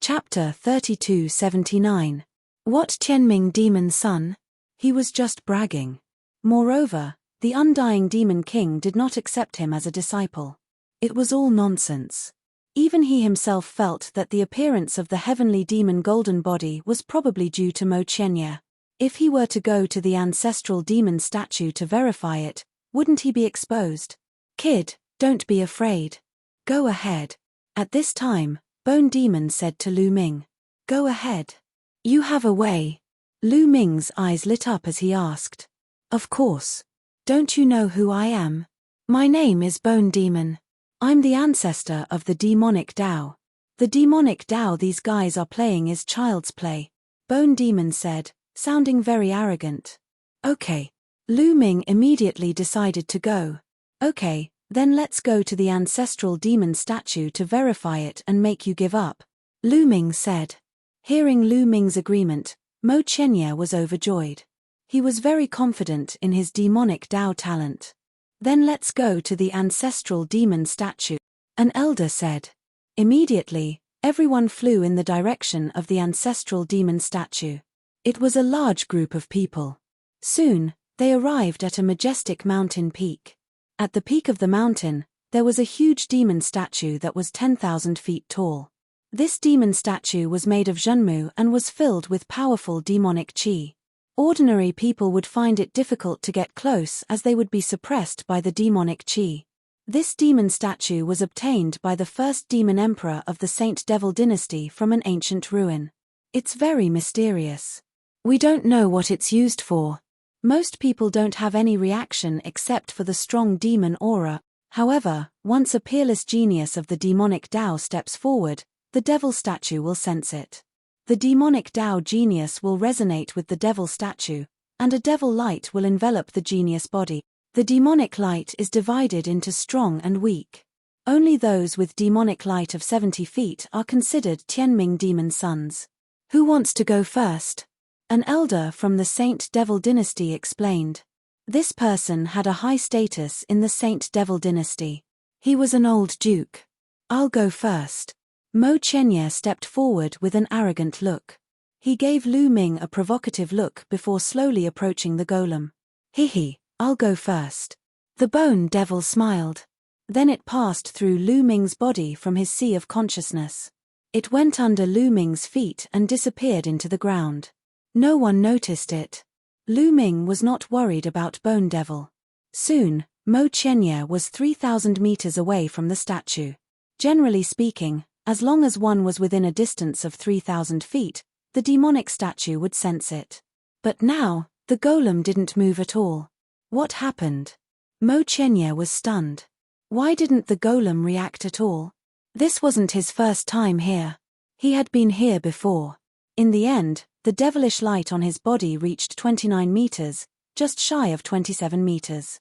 Chapter 3279. What Tianming Demon Son? He was just bragging. Moreover, the undying Demon King did not accept him as a disciple. It was all nonsense. Even he himself felt that the appearance of the heavenly demon golden body was probably due to Mo Qianye. If he were to go to the ancestral demon statue to verify it, wouldn't he be exposed? Kid, don't be afraid. Go ahead. At this time, Bone Demon said to Lu Ming. Go ahead. You have a way. Lu Ming's eyes lit up as he asked. Of course. Don't you know who I am? My name is Bone Demon. I'm the ancestor of the demonic Tao. The demonic Tao these guys are playing is child's play, Bone Demon said, sounding very arrogant. Okay. Lu Ming immediately decided to go. Okay, then let's go to the ancestral demon statue to verify it and make you give up, Lu Ming said. Hearing Lu Ming's agreement, Mo Qianye was overjoyed. He was very confident in his demonic Tao talent. Then let's go to the ancestral demon statue, an elder said. Immediately, everyone flew in the direction of the ancestral demon statue. It was a large group of people. Soon, they arrived at a majestic mountain peak. At the peak of the mountain, there was a huge demon statue that was 10,000 feet tall. This demon statue was made of zhenmu and was filled with powerful demonic qi. Ordinary people would find it difficult to get close as they would be suppressed by the demonic qi. This demon statue was obtained by the first demon emperor of the Saint Devil dynasty from an ancient ruin. It's very mysterious. We don't know what it's used for. Most people don't have any reaction except for the strong demon aura. However, once a peerless genius of the demonic Tao steps forward, the devil statue will sense it. The demonic Tao genius will resonate with the devil statue, and a devil light will envelop the genius body. The demonic light is divided into strong and weak. Only those with demonic light of 70 feet are considered Tianming demon sons. Who wants to go first? An elder from the Saint Devil dynasty explained. This person had a high status in the Saint Devil dynasty. He was an old duke. I'll go first. Mo Qianye stepped forward with an arrogant look. He gave Lu Ming a provocative look before slowly approaching the golem. Hee, I'll go first. The bone devil smiled. Then it passed through Lu Ming's body from his sea of consciousness. It went under Lu Ming's feet and disappeared into the ground. No one noticed it. Lu Ming was not worried about Bone Devil. Soon, Mo Qianye was 3,000 meters away from the statue. Generally speaking, as long as one was within a distance of 3,000 feet, the demonic statue would sense it. But now, the golem didn't move at all. What happened? Mo Qianye was stunned. Why didn't the golem react at all? This wasn't his first time here. He had been here before. In the end, the devilish light on his body reached 29 meters, just shy of 27 meters.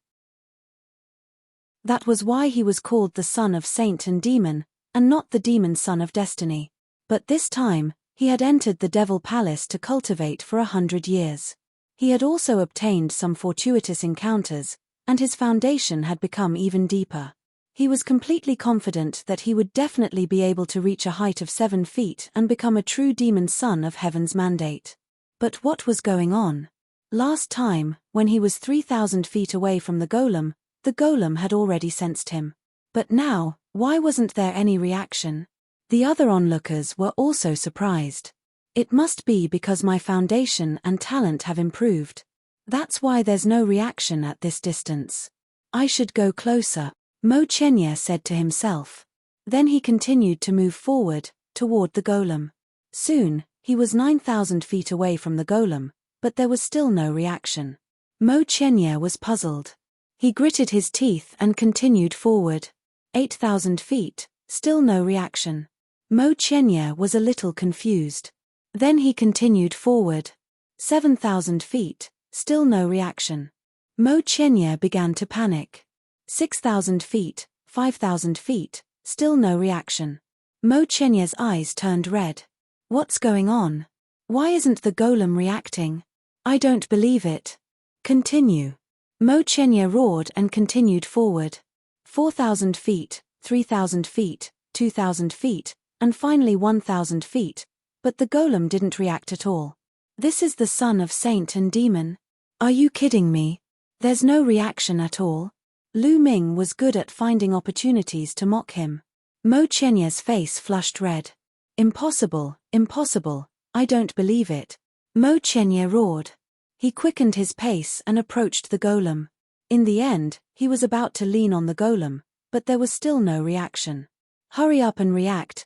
That was why he was called the son of saint and demon, and not the demon son of destiny. But this time, he had entered the devil palace to cultivate for 100 years. He had also obtained some fortuitous encounters, and his foundation had become even deeper. He was completely confident that he would definitely be able to reach a height of 7 feet and become a true demon son of heaven's mandate. But what was going on? Last time, when he was 3,000 feet away from the golem had already sensed him. But now, why wasn't there any reaction? The other onlookers were also surprised. It must be because my foundation and talent have improved. That's why there's no reaction at this distance. I should go closer, Mo Qianye said to himself. Then he continued to move forward, toward the golem. Soon, he was 9,000 feet away from the golem, but there was still no reaction. Mo Qianye was puzzled. He gritted his teeth and continued forward. 8,000 feet, still no reaction. Mo Qianye was a little confused. Then he continued forward. 7,000 feet, still no reaction. Mo Qianye began to panic. 6,000 feet, 5,000 feet, still no reaction. Mo Qianye's eyes turned red. What's going on? Why isn't the golem reacting? I don't believe it. Continue. Mo Qianye roared and continued forward. 4,000 feet, 3,000 feet, 2,000 feet, and finally 1,000 feet, but the golem didn't react at all. This is the son of saint and demon? Are you kidding me? There's no reaction at all. Lu Ming was good at finding opportunities to mock him. Mo Qianyu's face flushed red. Impossible, impossible, I don't believe it. Mo Qianyu roared. He quickened his pace and approached the golem. In the end, he was about to lean on the golem, but there was still no reaction. Hurry up and react,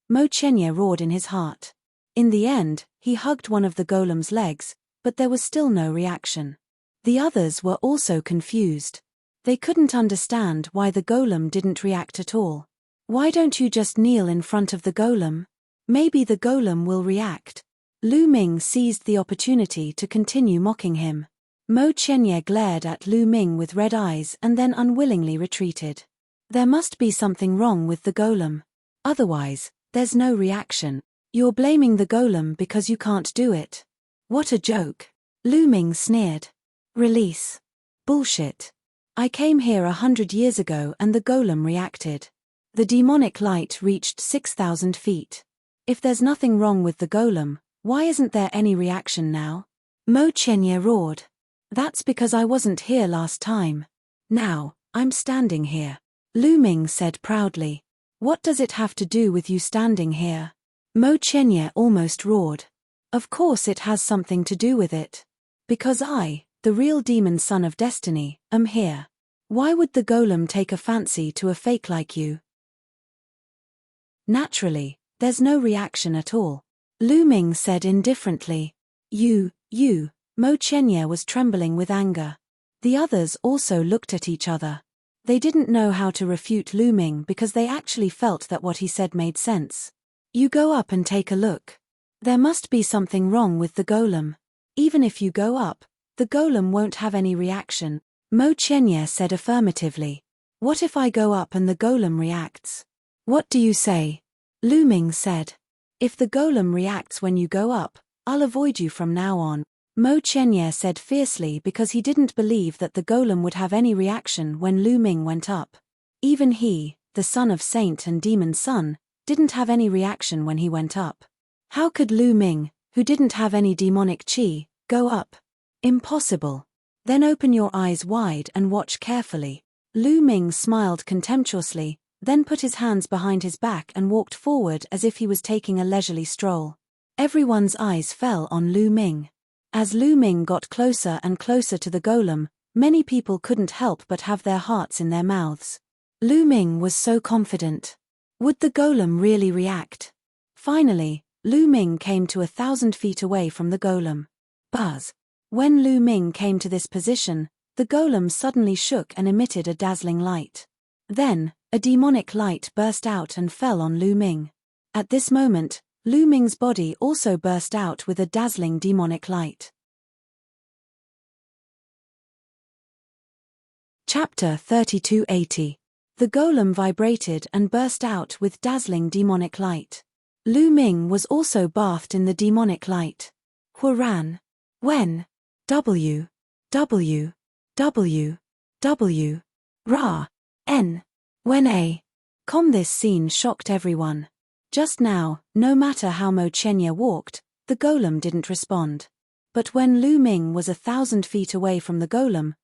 Mo Qianyu roared in his heart. In the end, he hugged one of the golem's legs, but there was still no reaction. The others were also confused. They couldn't understand why the golem didn't react at all. Why don't you just kneel in front of the golem? Maybe the golem will react. Lu Ming seized the opportunity to continue mocking him. Mo Qianyu glared at Lu Ming with red eyes and then unwillingly retreated. There must be something wrong with the golem. Otherwise, there's no reaction. You're blaming the golem because you can't do it. What a joke. Lu Ming sneered. Release. Bullshit. I came here 100 years ago and the golem reacted. The demonic light reached 6,000 feet. If there's nothing wrong with the golem, why isn't there any reaction now? Mo Qianyu roared. That's because I wasn't here last time. Now, I'm standing here. Lu Ming said proudly. What does it have to do with you standing here? Mo Qianyu almost roared. Of course it has something to do with it. Because I, the real demon son of destiny, am here. Why would the golem take a fancy to a fake like you? Naturally, there's no reaction at all. Lu Ming said indifferently. You, Mo Qianyu was trembling with anger. The others also looked at each other. They didn't know how to refute Lu Ming because they actually felt that what he said made sense. You go up and take a look. There must be something wrong with the golem. Even if you go up, the golem won't have any reaction. Mo Qianyu said affirmatively. What if I go up and the golem reacts? What do you say? Lu Ming said. If the golem reacts when you go up, I'll avoid you from now on. Mo Qianyu said fiercely because he didn't believe that the golem would have any reaction when Lu Ming went up. Even he, the son of saint and demon's son, didn't have any reaction when he went up. How could Lu Ming, who didn't have any demonic qi, go up? Impossible. Then open your eyes wide and watch carefully. Lu Ming smiled contemptuously, then put his hands behind his back and walked forward as if he was taking a leisurely stroll. Everyone's eyes fell on Lu Ming. As Lu Ming got closer and closer to the golem, many people couldn't help but have their hearts in their mouths. Lu Ming was so confident. Would the golem really react? Finally, Lu Ming came to 1,000 feet away from the golem. Buzz. When Lu Ming came to this position, the golem suddenly shook and emitted a dazzling light. Then, a demonic light burst out and fell on Lu Ming. At this moment, Lu Ming's body also burst out with a dazzling demonic light. Chapter 3280. The golem vibrated and burst out with dazzling demonic light. Lu Ming was also bathed in the demonic light. Huran. When. W. W. W. W. Ra. N. When A. This scene shocked everyone. Just now, no matter how Mo Qianyu walked, the golem didn't respond. But when Lu Ming was 1,000 feet away from the golem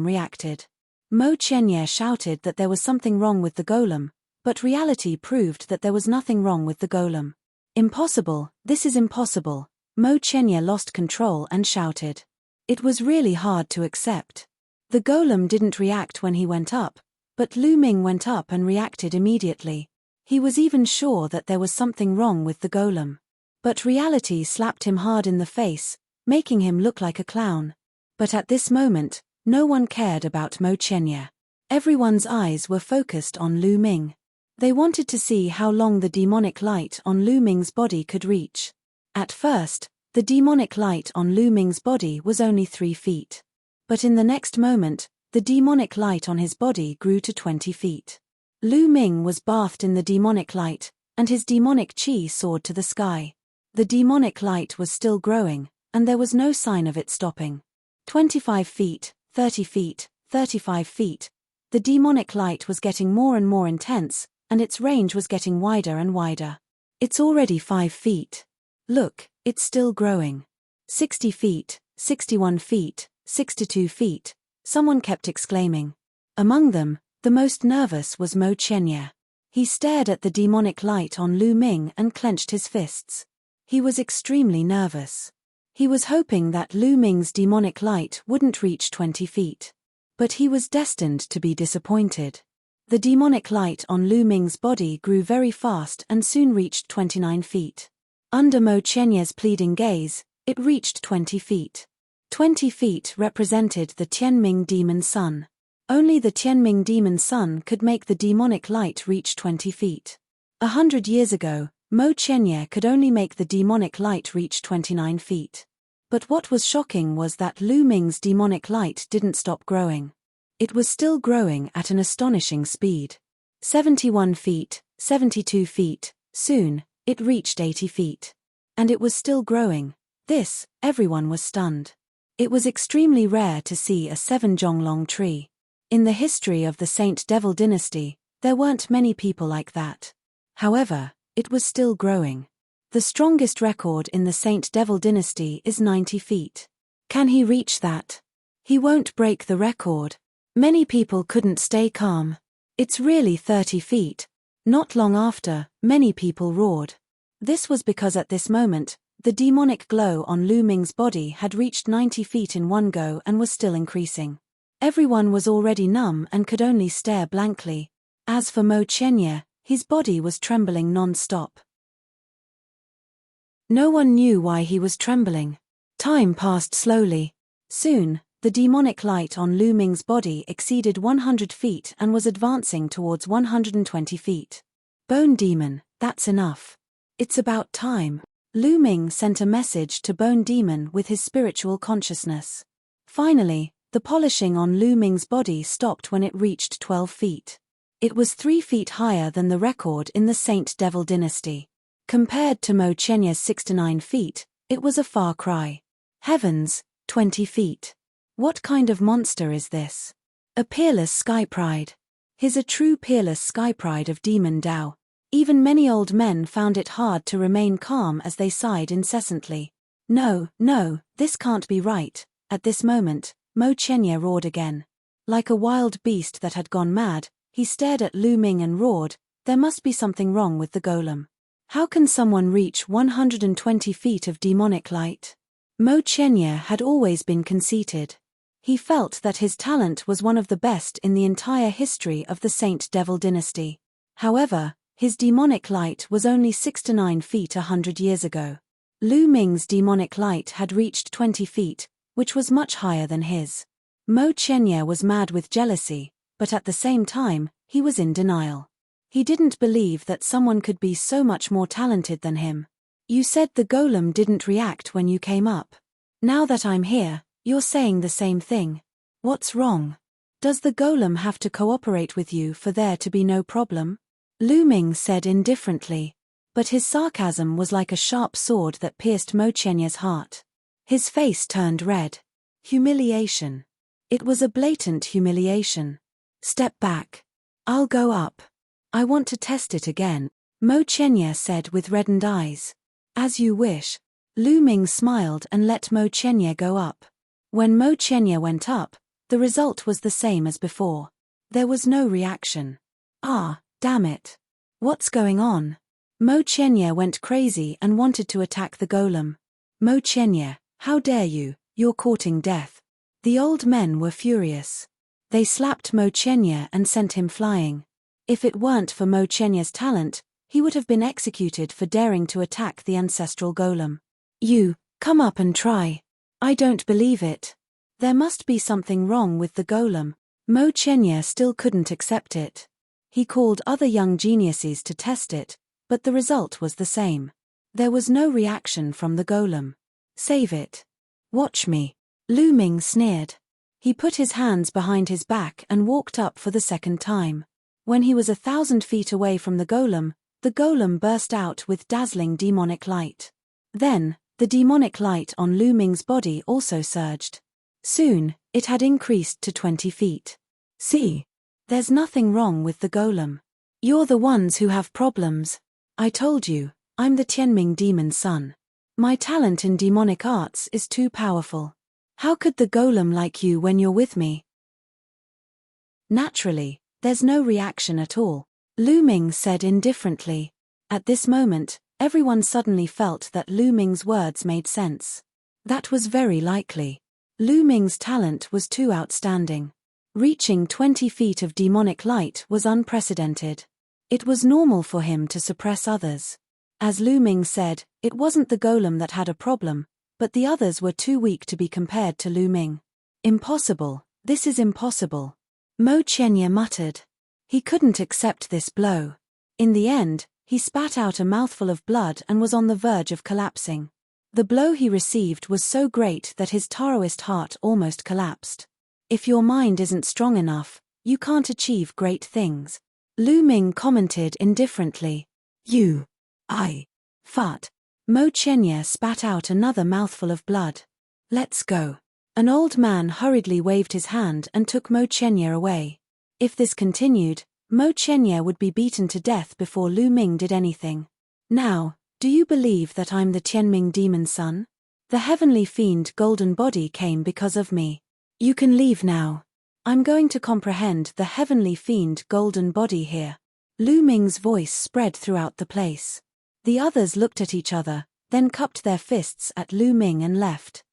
reacted. Mo Qianyu shouted that there was something wrong with the golem, but reality proved that there was nothing wrong with the golem. Impossible, this is impossible. Mo Qianyu lost control and shouted. It was really hard to accept. The golem didn't react when he went up, but Lu Ming went up and reacted immediately. He was even sure that there was something wrong with the golem. But reality slapped him hard in the face, making him look like a clown. But at this moment, no one cared about Mo Qianyu. Everyone's eyes were focused on Lu Ming. They wanted to see how long the demonic light on Lu Ming's body could reach. At first, the demonic light on Lu Ming's body was only 3 feet. But in the next moment, the demonic light on his body grew to 20 feet. Lu Ming was bathed in the demonic light, and his demonic qi soared to the sky. The demonic light was still growing, and there was no sign of it stopping. 25 feet, 30 feet, 35 feet. The demonic light was getting more and more intense, and its range was getting wider and wider. It's already 5 feet. Look, it's still growing. 60 feet, 61 feet, 62 feet, someone kept exclaiming. Among them, the most nervous was Mo Qianye. He stared at the demonic light on Lu Ming and clenched his fists. He was extremely nervous. He was hoping that Lu Ming's demonic light wouldn't reach 20 feet. But he was destined to be disappointed. The demonic light on Lu Ming's body grew very fast and soon reached 29 feet. Under Mo Qianye's pleading gaze, it reached 20 feet. 20 feet represented the Tianming demon sun. Only the Tianming demon sun could make the demonic light reach 20 feet. 100 years ago, Mo Qianye could only make the demonic light reach 29 feet. But what was shocking was that Lu Ming's demonic light didn't stop growing. It was still growing at an astonishing speed. 71 feet, 72 feet, soon, it reached 80 feet. And it was still growing. This, everyone was stunned. It was extremely rare to see a 7-jonglong tree. In the history of the Saint Devil dynasty, there weren't many people like that. However, it was still growing. The strongest record in the Saint Devil dynasty is 90 feet. Can he reach that? He won't break the record. Many people couldn't stay calm. It's really 30 feet. Not long after, many people roared. This was because at this moment, the demonic glow on Lu Ming's body had reached 90 feet in one go and was still increasing. Everyone was already numb and could only stare blankly. As for Mo Qianye, his body was trembling non-stop. No one knew why he was trembling. Time passed slowly. Soon, the demonic light on Lu Ming's body exceeded 100 feet and was advancing towards 120 feet. Bone Demon, that's enough. It's about time. Lu Ming sent a message to Bone Demon with his spiritual consciousness. Finally, the polishing on Lu Ming's body stopped when it reached 12 feet. It was 3 feet higher than the record in the Saint Devil dynasty. Compared to Mo Qianye's 69 feet, it was a far cry. Heavens, 20 feet. What kind of monster is this? A peerless sky pride. He's a true peerless sky pride of demon Dao. Even many old men found it hard to remain calm as they sighed incessantly. No, this can't be right. At this moment, Mo Qianye roared again. Like a wild beast that had gone mad, he stared at Lu Ming and roared, there must be something wrong with the golem. How can someone reach 120 feet of demonic light? Mo Qianye had always been conceited. He felt that his talent was one of the best in the entire history of the Saint Devil dynasty. However, his demonic light was only 6 to 9 feet 100 years ago. Lu Ming's demonic light had reached 20 feet, which was much higher than his. Mo Qianye was mad with jealousy, but at the same time, he was in denial. He didn't believe that someone could be so much more talented than him. You said the golem didn't react when you came up. Now that I'm here, you're saying the same thing. What's wrong? Does the golem have to cooperate with you for there to be no problem? Lu Ming said indifferently. But his sarcasm was like a sharp sword that pierced Mo Qianye's heart. His face turned red. Humiliation. It was a blatant humiliation. Step back. I'll go up. I want to test it again, Mo Qianye said with reddened eyes. As you wish. Lu Ming smiled and let Mo Qianye go up. When Mo Qianye went up, the result was the same as before. There was no reaction. Ah, damn it. What's going on? Mo Qianye went crazy and wanted to attack the golem. Mo Qianye, how dare you, you're courting death. The old men were furious. They slapped Mo Qianye and sent him flying. If it weren't for Mo Qianye's talent, he would have been executed for daring to attack the ancestral golem. You, come up and try. I don't believe it. There must be something wrong with the golem. Mo Qianye still couldn't accept it. He called other young geniuses to test it, but the result was the same. There was no reaction from the golem. Save it. Watch me. Lu Ming sneered. He put his hands behind his back and walked up for the second time. When he was 1,000 feet away from the golem burst out with dazzling demonic light. Then, the demonic light on Lu Ming's body also surged. Soon, it had increased to 20 feet. See? There's nothing wrong with the golem. You're the ones who have problems. I told you, I'm the Tianming demon's son. My talent in demonic arts is too powerful. How could the golem like you when you're with me? Naturally, there's no reaction at all, Lu Ming said indifferently. At this moment, everyone suddenly felt that Lu Ming's words made sense. That was very likely. Lu Ming's talent was too outstanding. Reaching 20 feet of demonic light was unprecedented. It was normal for him to suppress others. As Lu Ming said, it wasn't the golem that had a problem, but the others were too weak to be compared to Lu Ming. Impossible, this is impossible. Mo Qianye muttered. He couldn't accept this blow. In the end, he spat out a mouthful of blood and was on the verge of collapsing. The blow he received was so great that his Taoist heart almost collapsed. If your mind isn't strong enough, you can't achieve great things, Lu Ming commented indifferently. Fart. Mo Qianye spat out another mouthful of blood. Let's go. An old man hurriedly waved his hand and took Mo Qianye away. If this continued, Mo Qianye would be beaten to death before Lu Ming did anything. Now, do you believe that I'm the Tianming demon's son? The heavenly fiend golden body came because of me. You can leave now. I'm going to comprehend the heavenly fiend golden body here. Lu Ming's voice spread throughout the place. The others looked at each other, then cupped their fists at Lu Ming and left.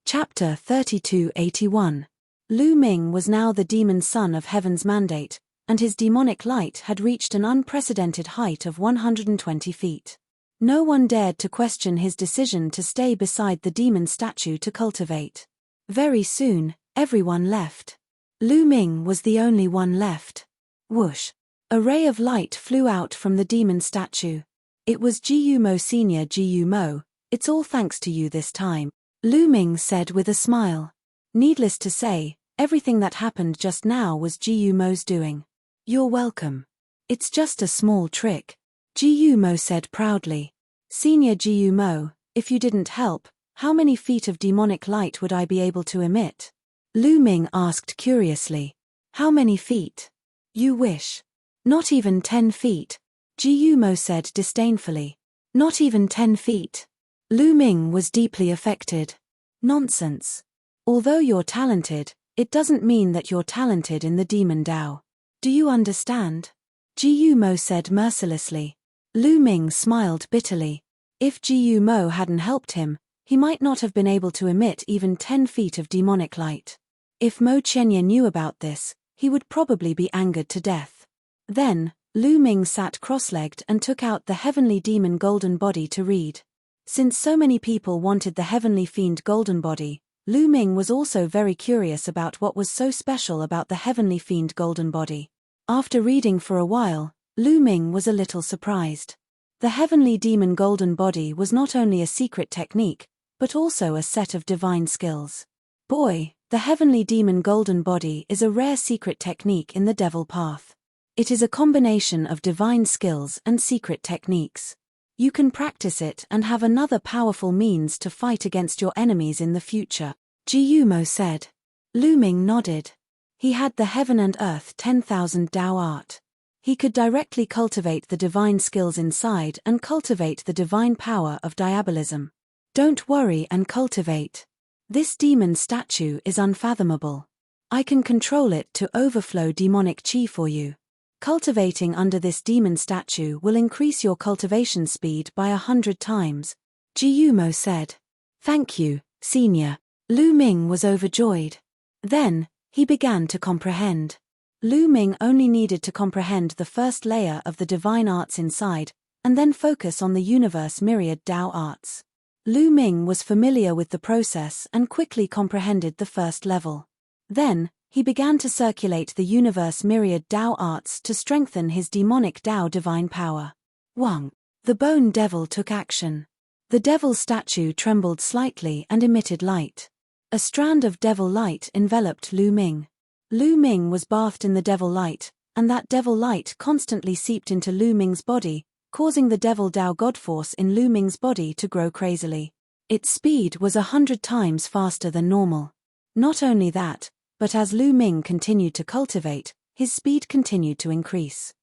Chapter 3281. Lu Ming was now the demon's son of heaven's mandate, and his demonic light had reached an unprecedented height of 120 feet. No one dared to question his decision to stay beside the demon statue to cultivate. Very soon, everyone left. Lu Ming was the only one left. Whoosh! A ray of light flew out from the demon statue. It was Jiyu Mo Senior Jiyu Mo. It's all thanks to you this time, Lu Ming said with a smile. Needless to say, everything that happened just now was Jiyu Mo's doing. You're welcome. It's just a small trick, Jiyu Mo said proudly. Senior Jiyu Mo, if you didn't help, how many feet of demonic light would I be able to emit? Lu Ming asked curiously. How many feet? You wish. Not even 10 feet, Jiyu Mo said disdainfully. Not even 10 feet. Lu Ming was deeply affected. Nonsense. Although you're talented, it doesn't mean that you're talented in the demon Dao. Do you understand? Jiyu Mo said mercilessly. Lu Ming smiled bitterly. If Jiyu Mo hadn't helped him, he might not have been able to emit even 10 feet of demonic light. If Mo Qianye knew about this, he would probably be angered to death. Then, Lu Ming sat cross-legged and took out the heavenly demon golden body to read. Since so many people wanted the heavenly fiend golden body, Lu Ming was also very curious about what was so special about the heavenly fiend golden body. After reading for a while, Lu Ming was a little surprised. The heavenly demon golden body was not only a secret technique, but also a set of divine skills. Boy, the heavenly demon golden body is a rare secret technique in the devil path. It is a combination of divine skills and secret techniques. You can practice it and have another powerful means to fight against your enemies in the future, Jiyu Mo said. Lu Ming nodded. He had the heaven and earth 10,000 Dao art. He could directly cultivate the divine skills inside and cultivate the divine power of diabolism. Don't worry and cultivate. This demon statue is unfathomable. I can control it to overflow demonic chi for you. Cultivating under this demon statue will increase your cultivation speed by 100 times, Jiyu Mo said. Thank you, Senior. Lu Ming was overjoyed. Then, he began to comprehend. Lu Ming only needed to comprehend the first layer of the divine arts inside, and then focus on the universe myriad Dao arts. Lu Ming was familiar with the process and quickly comprehended the first level. Then, he began to circulate the universe myriad Dao arts to strengthen his demonic Dao divine power. Wang. The bone devil took action. The devil statue trembled slightly and emitted light. A strand of devil light enveloped Lu Ming. Lu Ming was bathed in the devil light, and that devil light constantly seeped into Lu Ming's body, causing the devil Dao God force in Lu Ming's body to grow crazily. Its speed was 100 times faster than normal. Not only that, But as Lu Ming continued to cultivate, his speed continued to increase.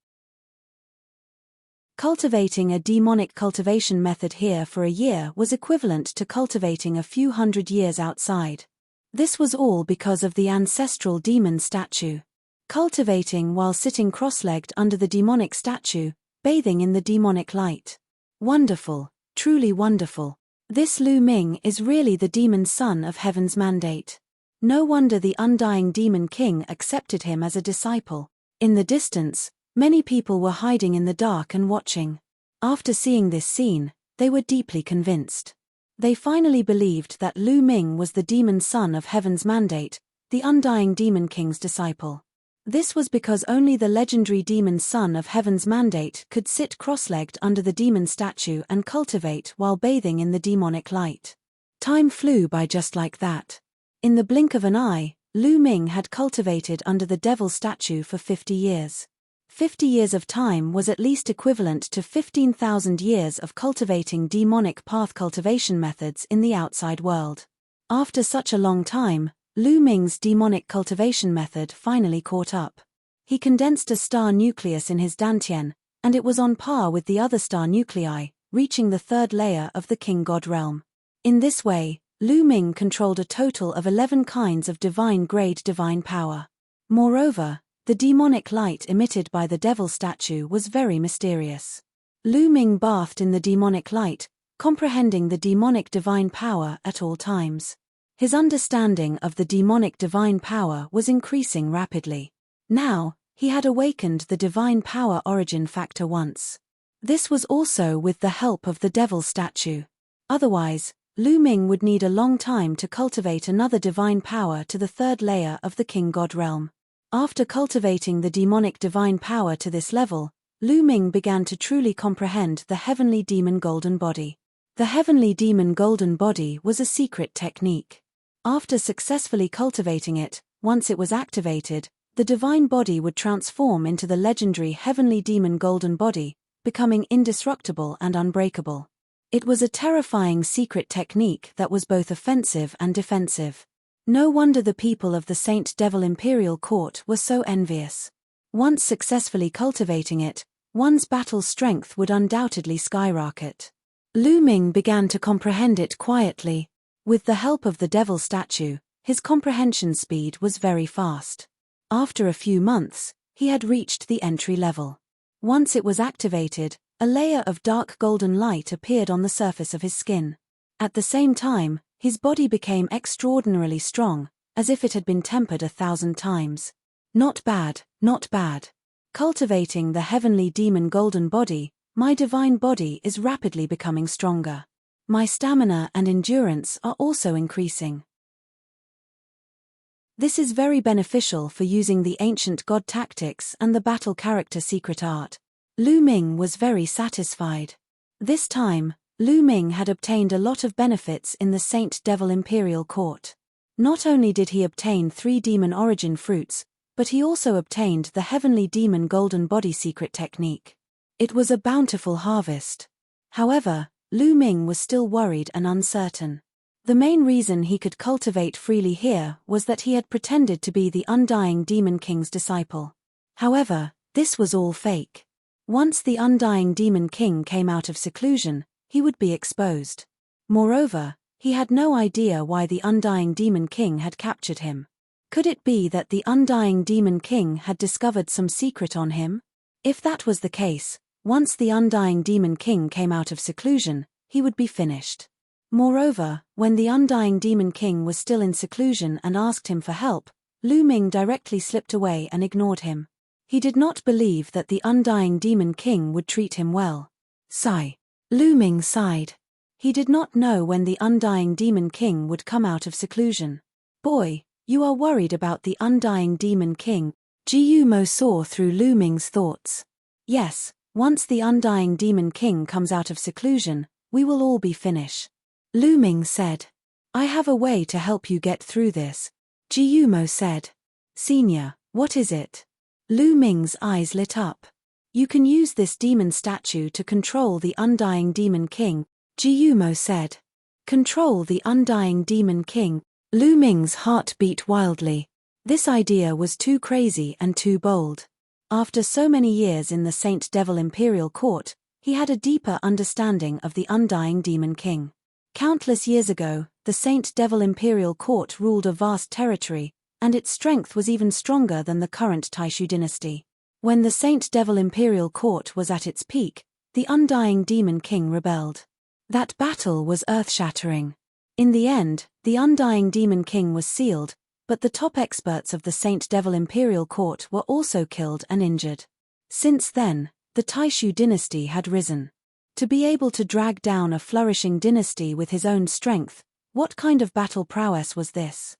Cultivating a demonic cultivation method here for a year was equivalent to cultivating a few hundred years outside. This was all because of the ancestral demon statue. Cultivating while sitting cross-legged under the demonic statue, bathing in the demonic light. Wonderful, truly wonderful. This Lu Ming is really the demon son of heaven's mandate. No wonder the undying demon king accepted him as a disciple. In the distance, many people were hiding in the dark and watching. After seeing this scene, they were deeply convinced. They finally believed that Lu Ming was the demon son of heaven's mandate, the undying demon king's disciple. This was because only the legendary demon son of heaven's mandate could sit cross-legged under the demon statue and cultivate while bathing in the demonic light. Time flew by just like that. In the blink of an eye, Lu Ming had cultivated under the devil statue for 50 years. 50 years of time was at least equivalent to 15,000 years of cultivating demonic path cultivation methods in the outside world. After such a long time, Lu Ming's demonic cultivation method finally caught up. He condensed a star nucleus in his dantian, and it was on par with the other star nuclei, reaching the third layer of the king god realm. In this way, Lu Ming controlled a total of 11 kinds of divine-grade divine power. Moreover, the demonic light emitted by the devil statue was very mysterious. Lu Ming bathed in the demonic light, comprehending the demonic divine power at all times. His understanding of the demonic divine power was increasing rapidly. Now, he had awakened the divine power origin factor once. This was also with the help of the devil statue. Otherwise, Lu Ming would need a long time to cultivate another divine power to the third layer of the king god realm. After cultivating the demonic divine power to this level, Lu Ming began to truly comprehend the heavenly demon golden body. The heavenly demon golden body was a secret technique. After successfully cultivating it, once it was activated, the divine body would transform into the legendary heavenly demon golden body, becoming indestructible and unbreakable. It was a terrifying secret technique that was both offensive and defensive. No wonder the people of the Saint Devil Imperial Court were so envious. Once successfully cultivating it, one's battle strength would undoubtedly skyrocket. Lu Ming began to comprehend it quietly. With the help of the devil statue, his comprehension speed was very fast. After a few months, he had reached the entry level. Once it was activated, a layer of dark golden light appeared on the surface of his skin. At the same time, his body became extraordinarily strong, as if it had been tempered 1,000 times. Not bad, not bad. Cultivating the heavenly demon golden body, my divine body is rapidly becoming stronger. My stamina and endurance are also increasing. This is very beneficial for using the ancient god tactics and the battle character secret art. Lu Ming was very satisfied. This time, Lu Ming had obtained a lot of benefits in the Saint Devil Imperial Court. Not only did he obtain 3 demon origin fruits, but he also obtained the heavenly demon golden body secret technique. It was a bountiful harvest. However, Lu Ming was still worried and uncertain. The main reason he could cultivate freely here was that he had pretended to be the undying demon king's disciple. However, this was all fake. Once the undying demon king came out of seclusion, he would be exposed. Moreover, he had no idea why the undying demon king had captured him. Could it be that the undying demon king had discovered some secret on him? If that was the case, once the undying demon king came out of seclusion, he would be finished. Moreover, when the undying demon king was still in seclusion and asked him for help, Lu Ming directly slipped away and ignored him. He did not believe that the undying demon king would treat him well. Sigh. Lu Ming sighed. He did not know when the undying demon king would come out of seclusion. Boy, you are worried about the undying demon king. Jiu Mo saw through Lu Ming's thoughts. Yes, once the undying demon king comes out of seclusion, we will all be finished. Lu Ming said. I have a way to help you get through this. Jiu Mo said. Senior, what is it? Lu Ming's eyes lit up. You can use this demon statue to control the undying demon king, Jiu Mo said. Control the undying demon king. Lu Ming's heart beat wildly. This idea was too crazy and too bold. After so many years in the Saint Devil Imperial Court, he had a deeper understanding of the undying Demon King. Countless years ago, the Saint Devil Imperial Court ruled a vast territory, and its strength was even stronger than the current Taishu dynasty. When the Saint Devil Imperial Court was at its peak, the undying Demon King rebelled. That battle was earth-shattering. In the end, the undying Demon King was sealed, but the top experts of the Saint Devil Imperial Court were also killed and injured. Since then, the Taishu dynasty had risen. To be able to drag down a flourishing dynasty with his own strength, what kind of battle prowess was this?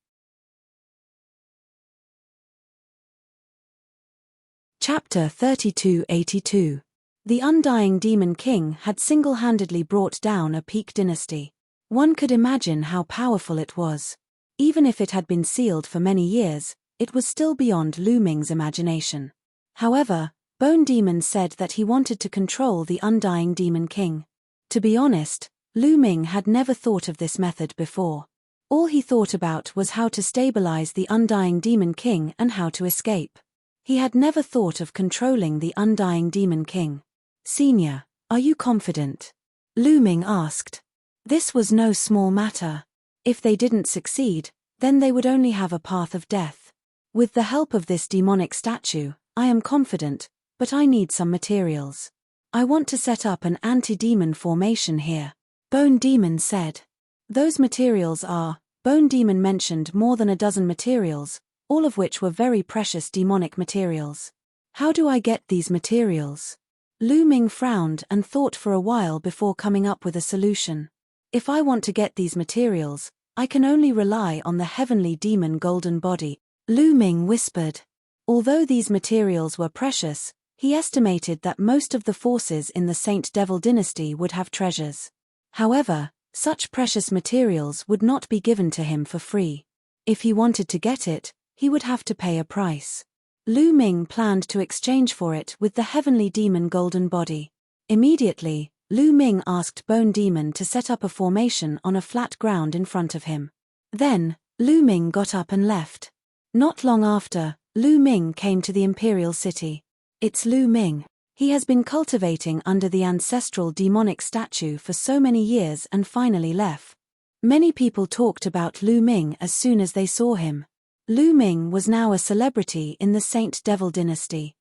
Chapter 3282. The undying Demon King had single-handedly brought down a peak dynasty. One could imagine how powerful it was. Even if it had been sealed for many years, it was still beyond Lu Ming's imagination. However, Bone Demon said that he wanted to control the undying Demon King. To be honest, Lu Ming had never thought of this method before. All he thought about was how to stabilize the undying Demon King and how to escape. He had never thought of controlling the undying Demon King. "Senior, are you confident?" Lu Ming asked. This was no small matter. If they didn't succeed, then they would only have a path of death. With the help of this demonic statue, I am confident, but I need some materials. I want to set up an anti-demon formation here, Bone Demon said. Those materials are, Bone Demon mentioned more than a dozen materials, all of which were very precious demonic materials. How do I get these materials? Lu Ming frowned and thought for a while before coming up with a solution. If I want to get these materials, I can only rely on the heavenly demon golden body, Lu Ming whispered. Although these materials were precious, he estimated that most of the forces in the Saint Devil dynasty would have treasures. However, such precious materials would not be given to him for free. If he wanted to get it, he would have to pay a price. Lu Ming planned to exchange for it with the heavenly demon golden body. Immediately, Lu Ming asked Bone Demon to set up a formation on a flat ground in front of him. Then, Lu Ming got up and left. Not long after, Lu Ming came to the Imperial City. It's Lu Ming. He has been cultivating under the ancestral demonic statue for so many years and finally left. Many people talked about Lu Ming as soon as they saw him. Lu Ming was now a celebrity in the Saint Devil dynasty.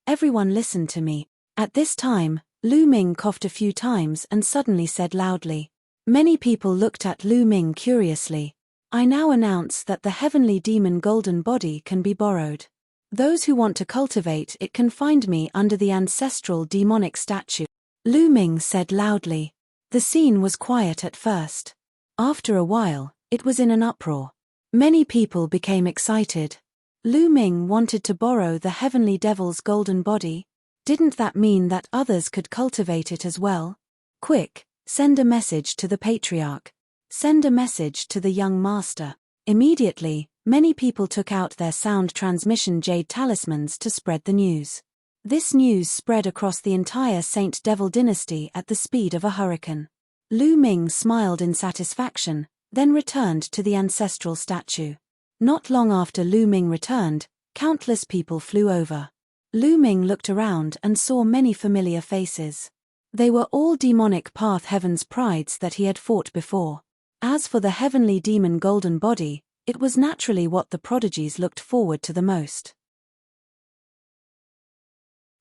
Everyone listen to me. At this time, Lu Ming coughed a few times and suddenly said loudly. Many people looked at Lu Ming curiously. I now announce that the heavenly demon golden body can be borrowed. Those who want to cultivate it can find me under the ancestral demonic statue, Lu Ming said loudly. The scene was quiet at first. After a while, it was in an uproar. Many people became excited. Lu Ming wanted to borrow the heavenly devil's golden body. Didn't that mean that others could cultivate it as well? Quick, send a message to the patriarch. Send a message to the young master. Immediately, many people took out their sound transmission jade talismans to spread the news. This news spread across the entire Saint Devil dynasty at the speed of a hurricane. Lu Ming smiled in satisfaction, then returned to the ancestral statue. Not long after Lu Ming returned, countless people flew over. Lu Ming looked around and saw many familiar faces. They were all demonic path heaven's prides that he had fought before. As for the heavenly demon golden body, it was naturally what the prodigies looked forward to the most.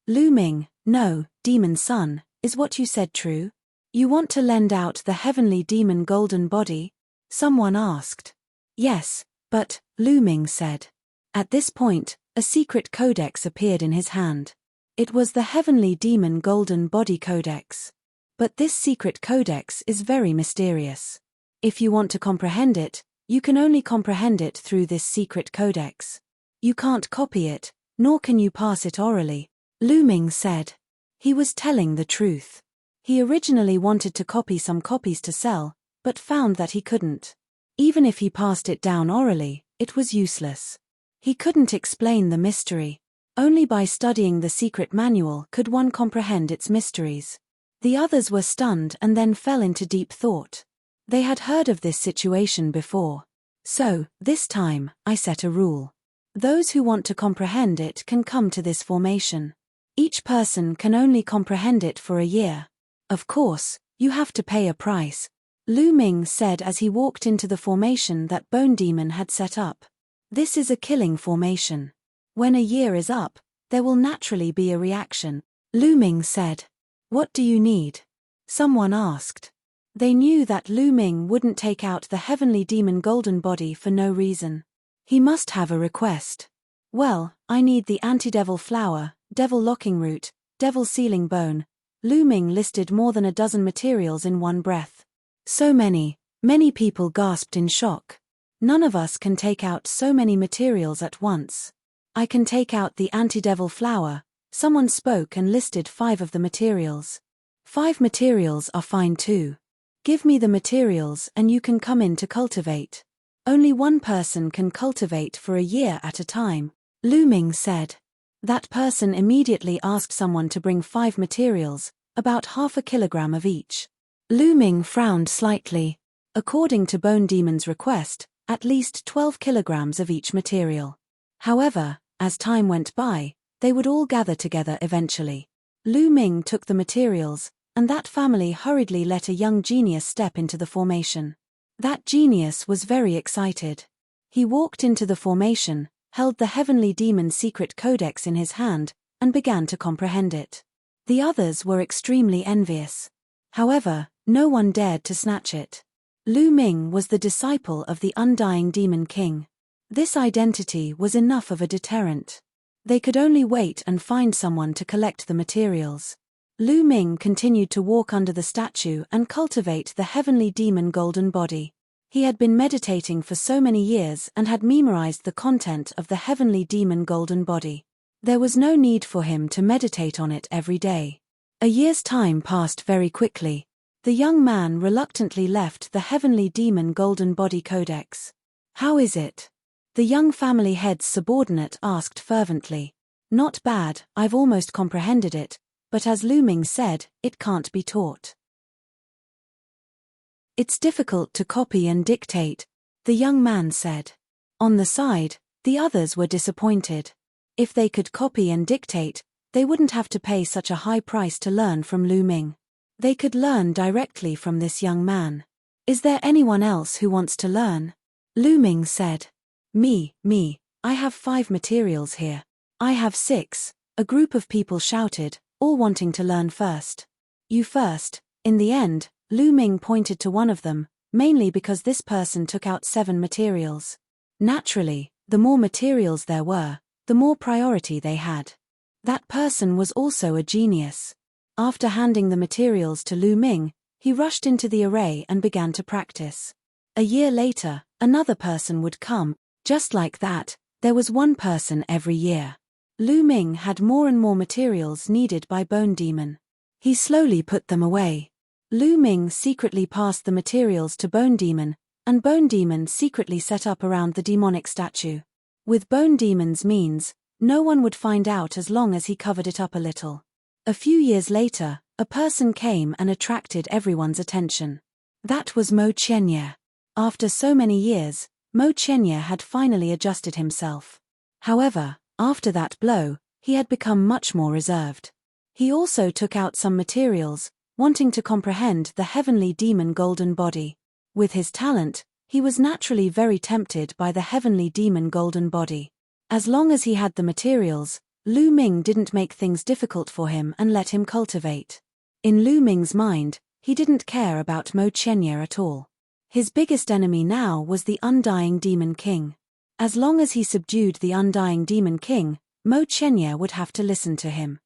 Lu Ming, no, demon son, is what you said true? You want to lend out the heavenly demon golden body? Someone asked. Yes, but, Lu Ming said. At this point, a secret codex appeared in his hand. It was the heavenly demon golden body codex. But this secret codex is very mysterious. If you want to comprehend it, you can only comprehend it through this secret codex. You can't copy it, nor can you pass it orally, Lu Ming said. He was telling the truth. He originally wanted to copy some copies to sell, but found that he couldn't. Even if he passed it down orally, it was useless. He couldn't explain the mystery. Only by studying the secret manual could one comprehend its mysteries. The others were stunned and then fell into deep thought. They had heard of this situation before. So, this time, I set a rule. Those who want to comprehend it can come to this formation. Each person can only comprehend it for a year. Of course, you have to pay a price, Lu Ming said as he walked into the formation that Bone Demon had set up. This is a killing formation. When a year is up, there will naturally be a reaction, Lu Ming said. What do you need? Someone asked. They knew that Lu Ming wouldn't take out the heavenly demon golden body for no reason. He must have a request. Well, I need the anti-devil flower, devil locking root, devil sealing bone. Lu Ming listed more than a dozen materials in one breath. So many people gasped in shock. None of us can take out so many materials at once. I can take out the anti-devil flower. Someone spoke and listed 5 of the materials. 5 materials are fine too. Give me the materials and you can come in to cultivate. Only one person can cultivate for a year at a time, Lu Ming said. That person immediately asked someone to bring 5 materials, about half a kilogram of each. Lu Ming frowned slightly. According to Bone Demon's request, at least 12 kilograms of each material. However, as time went by, they would all gather together eventually. Lu Ming took the materials, and that family hurriedly let a young genius step into the formation. That genius was very excited. He walked into the formation, held the heavenly demon secret codex in his hand, and began to comprehend it. The others were extremely envious. However, no one dared to snatch it. Lu Ming was the disciple of the undying demon king. This identity was enough of a deterrent. They could only wait and find someone to collect the materials. Lu Ming continued to walk under the statue and cultivate the heavenly demon golden body. He had been meditating for so many years and had memorized the content of the heavenly demon golden body. There was no need for him to meditate on it every day. A year's time passed very quickly. The young man reluctantly left the heavenly demon golden body codex. How is it? The young family head's subordinate asked fervently. Not bad, I've almost comprehended it, but as Lu Ming said, it can't be taught. It's difficult to copy and dictate, the young man said. On the side, the others were disappointed. If they could copy and dictate, they wouldn't have to pay such a high price to learn from Lu Ming. They could learn directly from this young man. Is there anyone else who wants to learn? Lu Ming said. Me, I have 5 materials here. I have 6, a group of people shouted, all wanting to learn first. You first. In the end, Lu Ming pointed to one of them, mainly because this person took out 7 materials. Naturally, the more materials there were, the more priority they had. That person was also a genius. After handing the materials to Lu Ming, he rushed into the array and began to practice. A year later, another person would come. Just like that, there was one person every year. Lu Ming had more and more materials needed by Bone Demon. He slowly put them away. Lu Ming secretly passed the materials to Bone Demon, and Bone Demon secretly set up around the demonic statue. With Bone Demon's means, no one would find out as long as he covered it up a little. A few years later, a person came and attracted everyone's attention. That was Mo Qianye. After so many years, Mo Qianye had finally adjusted himself. However, after that blow, he had become much more reserved. He also took out some materials, wanting to comprehend the heavenly demon golden body. With his talent, he was naturally very tempted by the heavenly demon golden body. As long as he had the materials, Lu Ming didn't make things difficult for him and let him cultivate. In Lu Ming's mind, he didn't care about Mo Qianye at all. His biggest enemy now was the undying demon king. As long as he subdued the undying demon king, Mo Qianye would have to listen to him.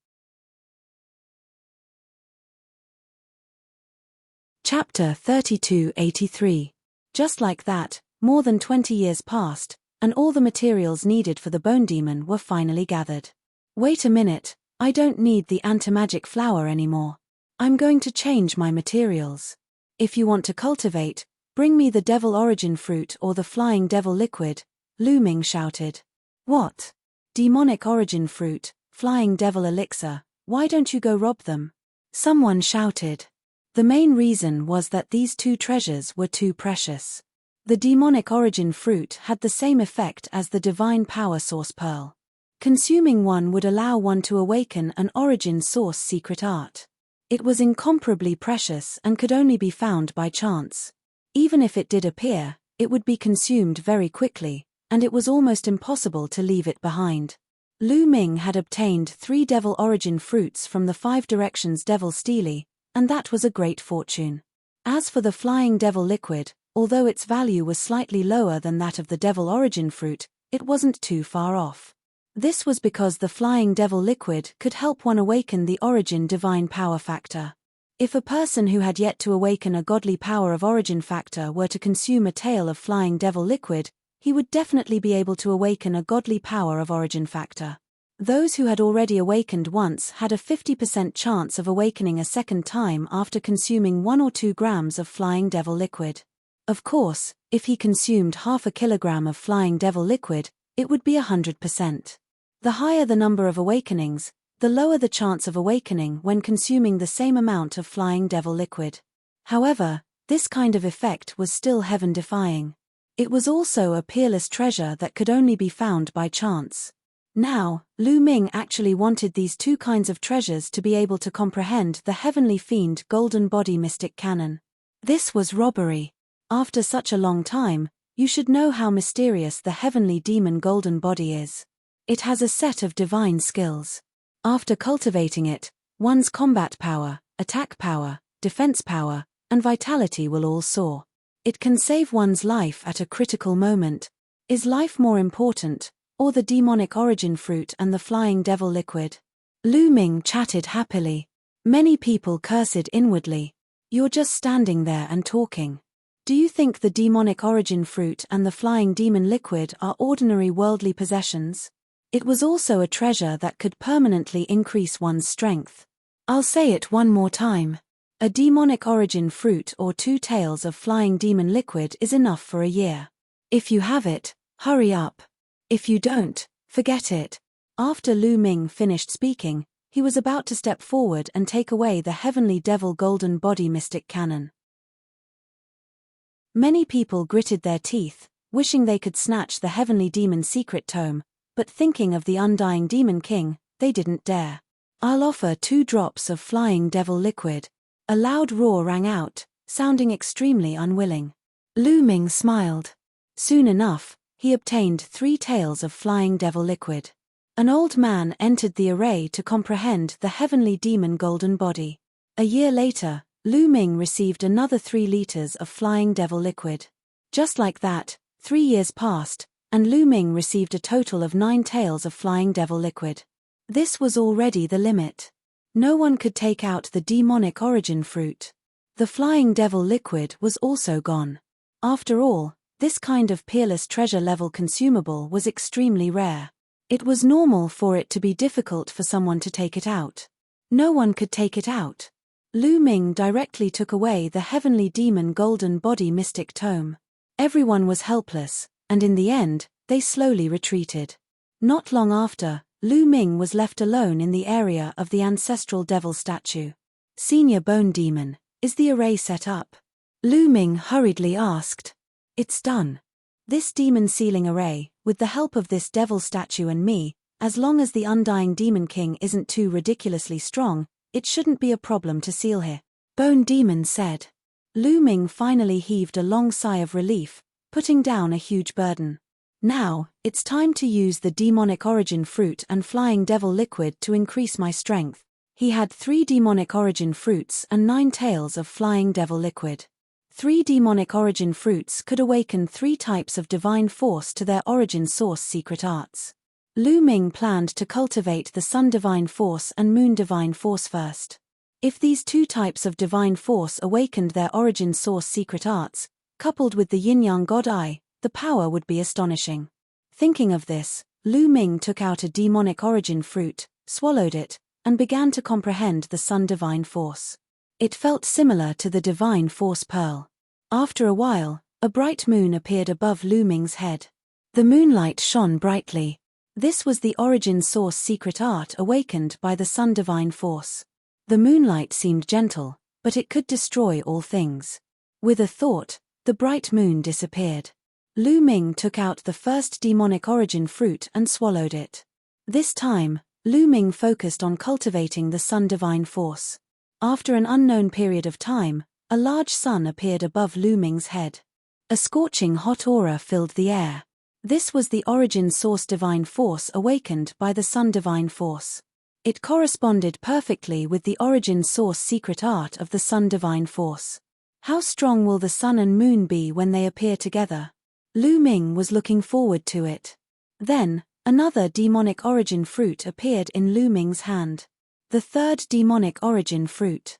Chapter 3283. Just like that, more than 20 years passed, and all the materials needed for the Bone Demon were finally gathered. Wait a minute, I don't need the anti-magic flower anymore. I'm going to change my materials. If you want to cultivate, bring me the devil origin fruit or the flying devil liquid, Lu Ming shouted. What? Demonic origin fruit, flying devil elixir, why don't you go rob them? Someone shouted. The main reason was that these 2 treasures were too precious. The demonic origin fruit had the same effect as the divine power source pearl. Consuming one would allow one to awaken an origin source secret art. It was incomparably precious and could only be found by chance. Even if it did appear, it would be consumed very quickly, and it was almost impossible to leave it behind. Lu Ming had obtained 3 devil origin fruits from the 5 directions devil stele, and that was a great fortune. As for the flying devil liquid, although its value was slightly lower than that of the devil origin fruit, it wasn't too far off. This was because the flying devil liquid could help one awaken the origin divine power factor. If a person who had yet to awaken a godly power of origin factor were to consume a tail of flying devil liquid, he would definitely be able to awaken a godly power of origin factor. Those who had already awakened once had a 50% chance of awakening a second time after consuming 1 or 2 grams of flying devil liquid. Of course, if he consumed half a kilogram of flying devil liquid, it would be 100%. The higher the number of awakenings, the lower the chance of awakening when consuming the same amount of flying devil liquid. However, this kind of effect was still heaven-defying. It was also a peerless treasure that could only be found by chance. Now, Lu Ming actually wanted these 2 kinds of treasures to be able to comprehend the heavenly fiend golden body mystic canon. This was robbery. After such a long time, you should know how mysterious the heavenly demon golden body is. It has a set of divine skills. After cultivating it, one's combat power, attack power, defense power, and vitality will all soar. It can save one's life at a critical moment. Is life more important, or the demonic origin fruit and the flying devil liquid? Lu Ming chatted happily. Many people cursed inwardly. You're just standing there and talking. Do you think the demonic origin fruit and the flying demon liquid are ordinary worldly possessions? It was also a treasure that could permanently increase one's strength. I'll say it one more time. A demonic origin fruit or 2 tails of flying demon liquid is enough for a year. If you have it, hurry up. If you don't, forget it. After Lu Ming finished speaking, he was about to step forward and take away the heavenly devil golden body mystic canon. Many people gritted their teeth, wishing they could snatch the heavenly demon secret tome, but thinking of the undying demon king, they didn't dare. I'll offer 2 drops of flying devil liquid. A loud roar rang out, sounding extremely unwilling. Lu Ming smiled. Soon enough, he obtained 3 tails of flying devil liquid. An old man entered the array to comprehend the heavenly demon golden body. A year later, Lu Ming received another 3 liters of flying devil liquid. Just like that, 3 years passed, and Lu Ming received a total of 9 tails of flying devil liquid. This was already the limit. No one could take out the demonic origin fruit. The flying devil liquid was also gone. After all, this kind of peerless treasure-level consumable was extremely rare. It was normal for it to be difficult for someone to take it out. No one could take it out. Lu Ming directly took away the heavenly demon golden body mystic tome. Everyone was helpless, and in the end, they slowly retreated. Not long after, Lu Ming was left alone in the area of the ancestral devil statue. Senior Bone Demon, is the array set up? Lu Ming hurriedly asked. It's done. This demon sealing array, with the help of this devil statue and me, as long as the undying demon king isn't too ridiculously strong, it shouldn't be a problem to seal here, Bone Demon said. Lu Ming finally heaved a long sigh of relief, putting down a huge burden. Now, it's time to use the demonic origin fruit and flying devil liquid to increase my strength. He had 3 demonic origin fruits and 9 tails of flying devil liquid. 3 demonic origin fruits could awaken 3 types of divine force to their origin source secret arts. Lu Ming planned to cultivate the Sun Divine Force and Moon Divine Force first. If these 2 types of divine force awakened their origin source secret arts, coupled with the Yin-Yang God Eye, the power would be astonishing. Thinking of this, Lu Ming took out a demonic origin fruit, swallowed it, and began to comprehend the Sun Divine Force. It felt similar to the Divine Force Pearl. After a while, a bright moon appeared above Lu Ming's head. The moonlight shone brightly. This was the origin source secret art awakened by the Sun Divine Force. The moonlight seemed gentle, but it could destroy all things. With a thought, The bright moon disappeared. Lu Ming took out the first demonic origin fruit and swallowed it. This time, Lu Ming focused on cultivating the sun divine force. After an unknown period of time, a large sun appeared above Lu Ming's head. A scorching hot aura filled the air. This was the origin source divine force awakened by the sun divine force. It corresponded perfectly with the origin source secret art of the sun divine force. How strong will the sun and moon be when they appear together? Lu Ming was looking forward to it. Then, another demonic origin fruit appeared in Lu Ming's hand. The third demonic origin fruit.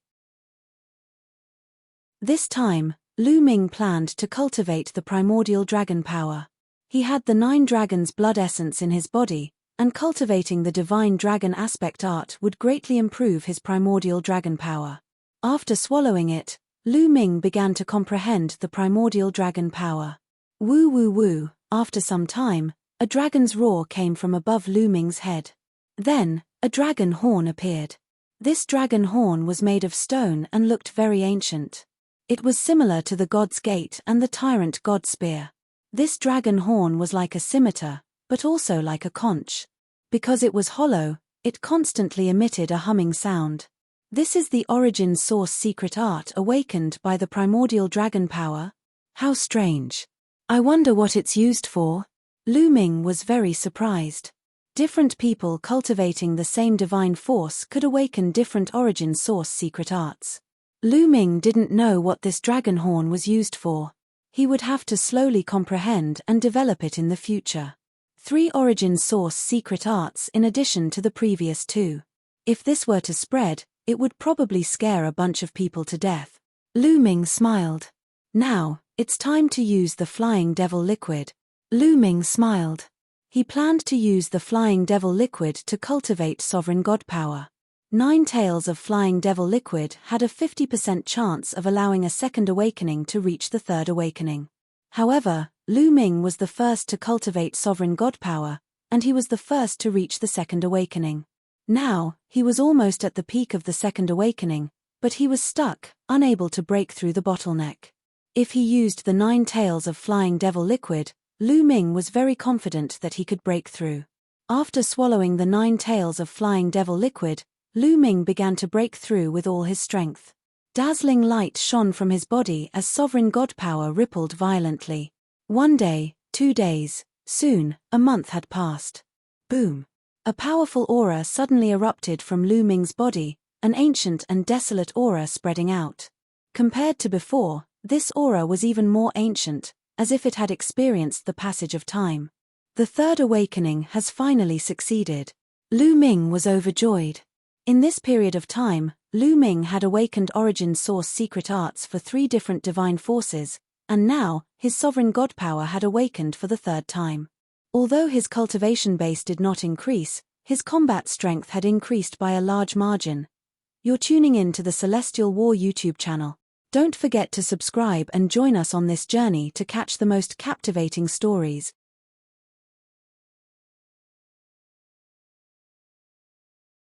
This time, Lu Ming planned to cultivate the primordial dragon power. He had the 9 dragons' blood essence in his body, and cultivating the divine dragon aspect art would greatly improve his primordial dragon power. After swallowing it, Lu Ming began to comprehend the primordial dragon power. Woo woo woo, after some time, a dragon's roar came from above Lu Ming's head. Then, a dragon horn appeared. This dragon horn was made of stone and looked very ancient. It was similar to the God's Gate and the Tyrant God Spear. This dragon horn was like a scimitar, but also like a conch. Because it was hollow, it constantly emitted a humming sound. This is the origin source secret art awakened by the primordial dragon power. How strange. I wonder what it's used for. Lu Ming was very surprised. Different people cultivating the same divine force could awaken different origin source secret arts. Lu Ming didn't know what this dragon horn was used for. He would have to slowly comprehend and develop it in the future. 3 origin source secret arts in addition to the previous 2. If this were to spread, it would probably scare a bunch of people to death. Lu Ming smiled. Now, it's time to use the Flying Devil liquid. Lu Ming smiled. He planned to use the Flying Devil liquid to cultivate sovereign god power. 9 tails of Flying Devil liquid had a 50% chance of allowing a second awakening to reach the third awakening. However, Lu Ming was the first to cultivate sovereign god power, and he was the first to reach the second awakening. Now, he was almost at the peak of the second awakening, but he was stuck, unable to break through the bottleneck. If he used the 9 tails of Flying Devil liquid, Lu Ming was very confident that he could break through. After swallowing the 9 tails of Flying Devil liquid, Lu Ming began to break through with all his strength. Dazzling light shone from his body as sovereign god power rippled violently. 1 day, 2 days, soon, a month had passed. Boom! A powerful aura suddenly erupted from Lu Ming's body, an ancient and desolate aura spreading out. Compared to before, this aura was even more ancient, as if it had experienced the passage of time. The third awakening has finally succeeded. Lu Ming was overjoyed. In this period of time, Lu Ming had awakened origin source secret arts for 3 different divine forces, and now, his sovereign god power had awakened for the 3rd time. Although his cultivation base did not increase, his combat strength had increased by a large margin. You're tuning in to the Celestial War YouTube channel. Don't forget to subscribe and join us on this journey to catch the most captivating stories.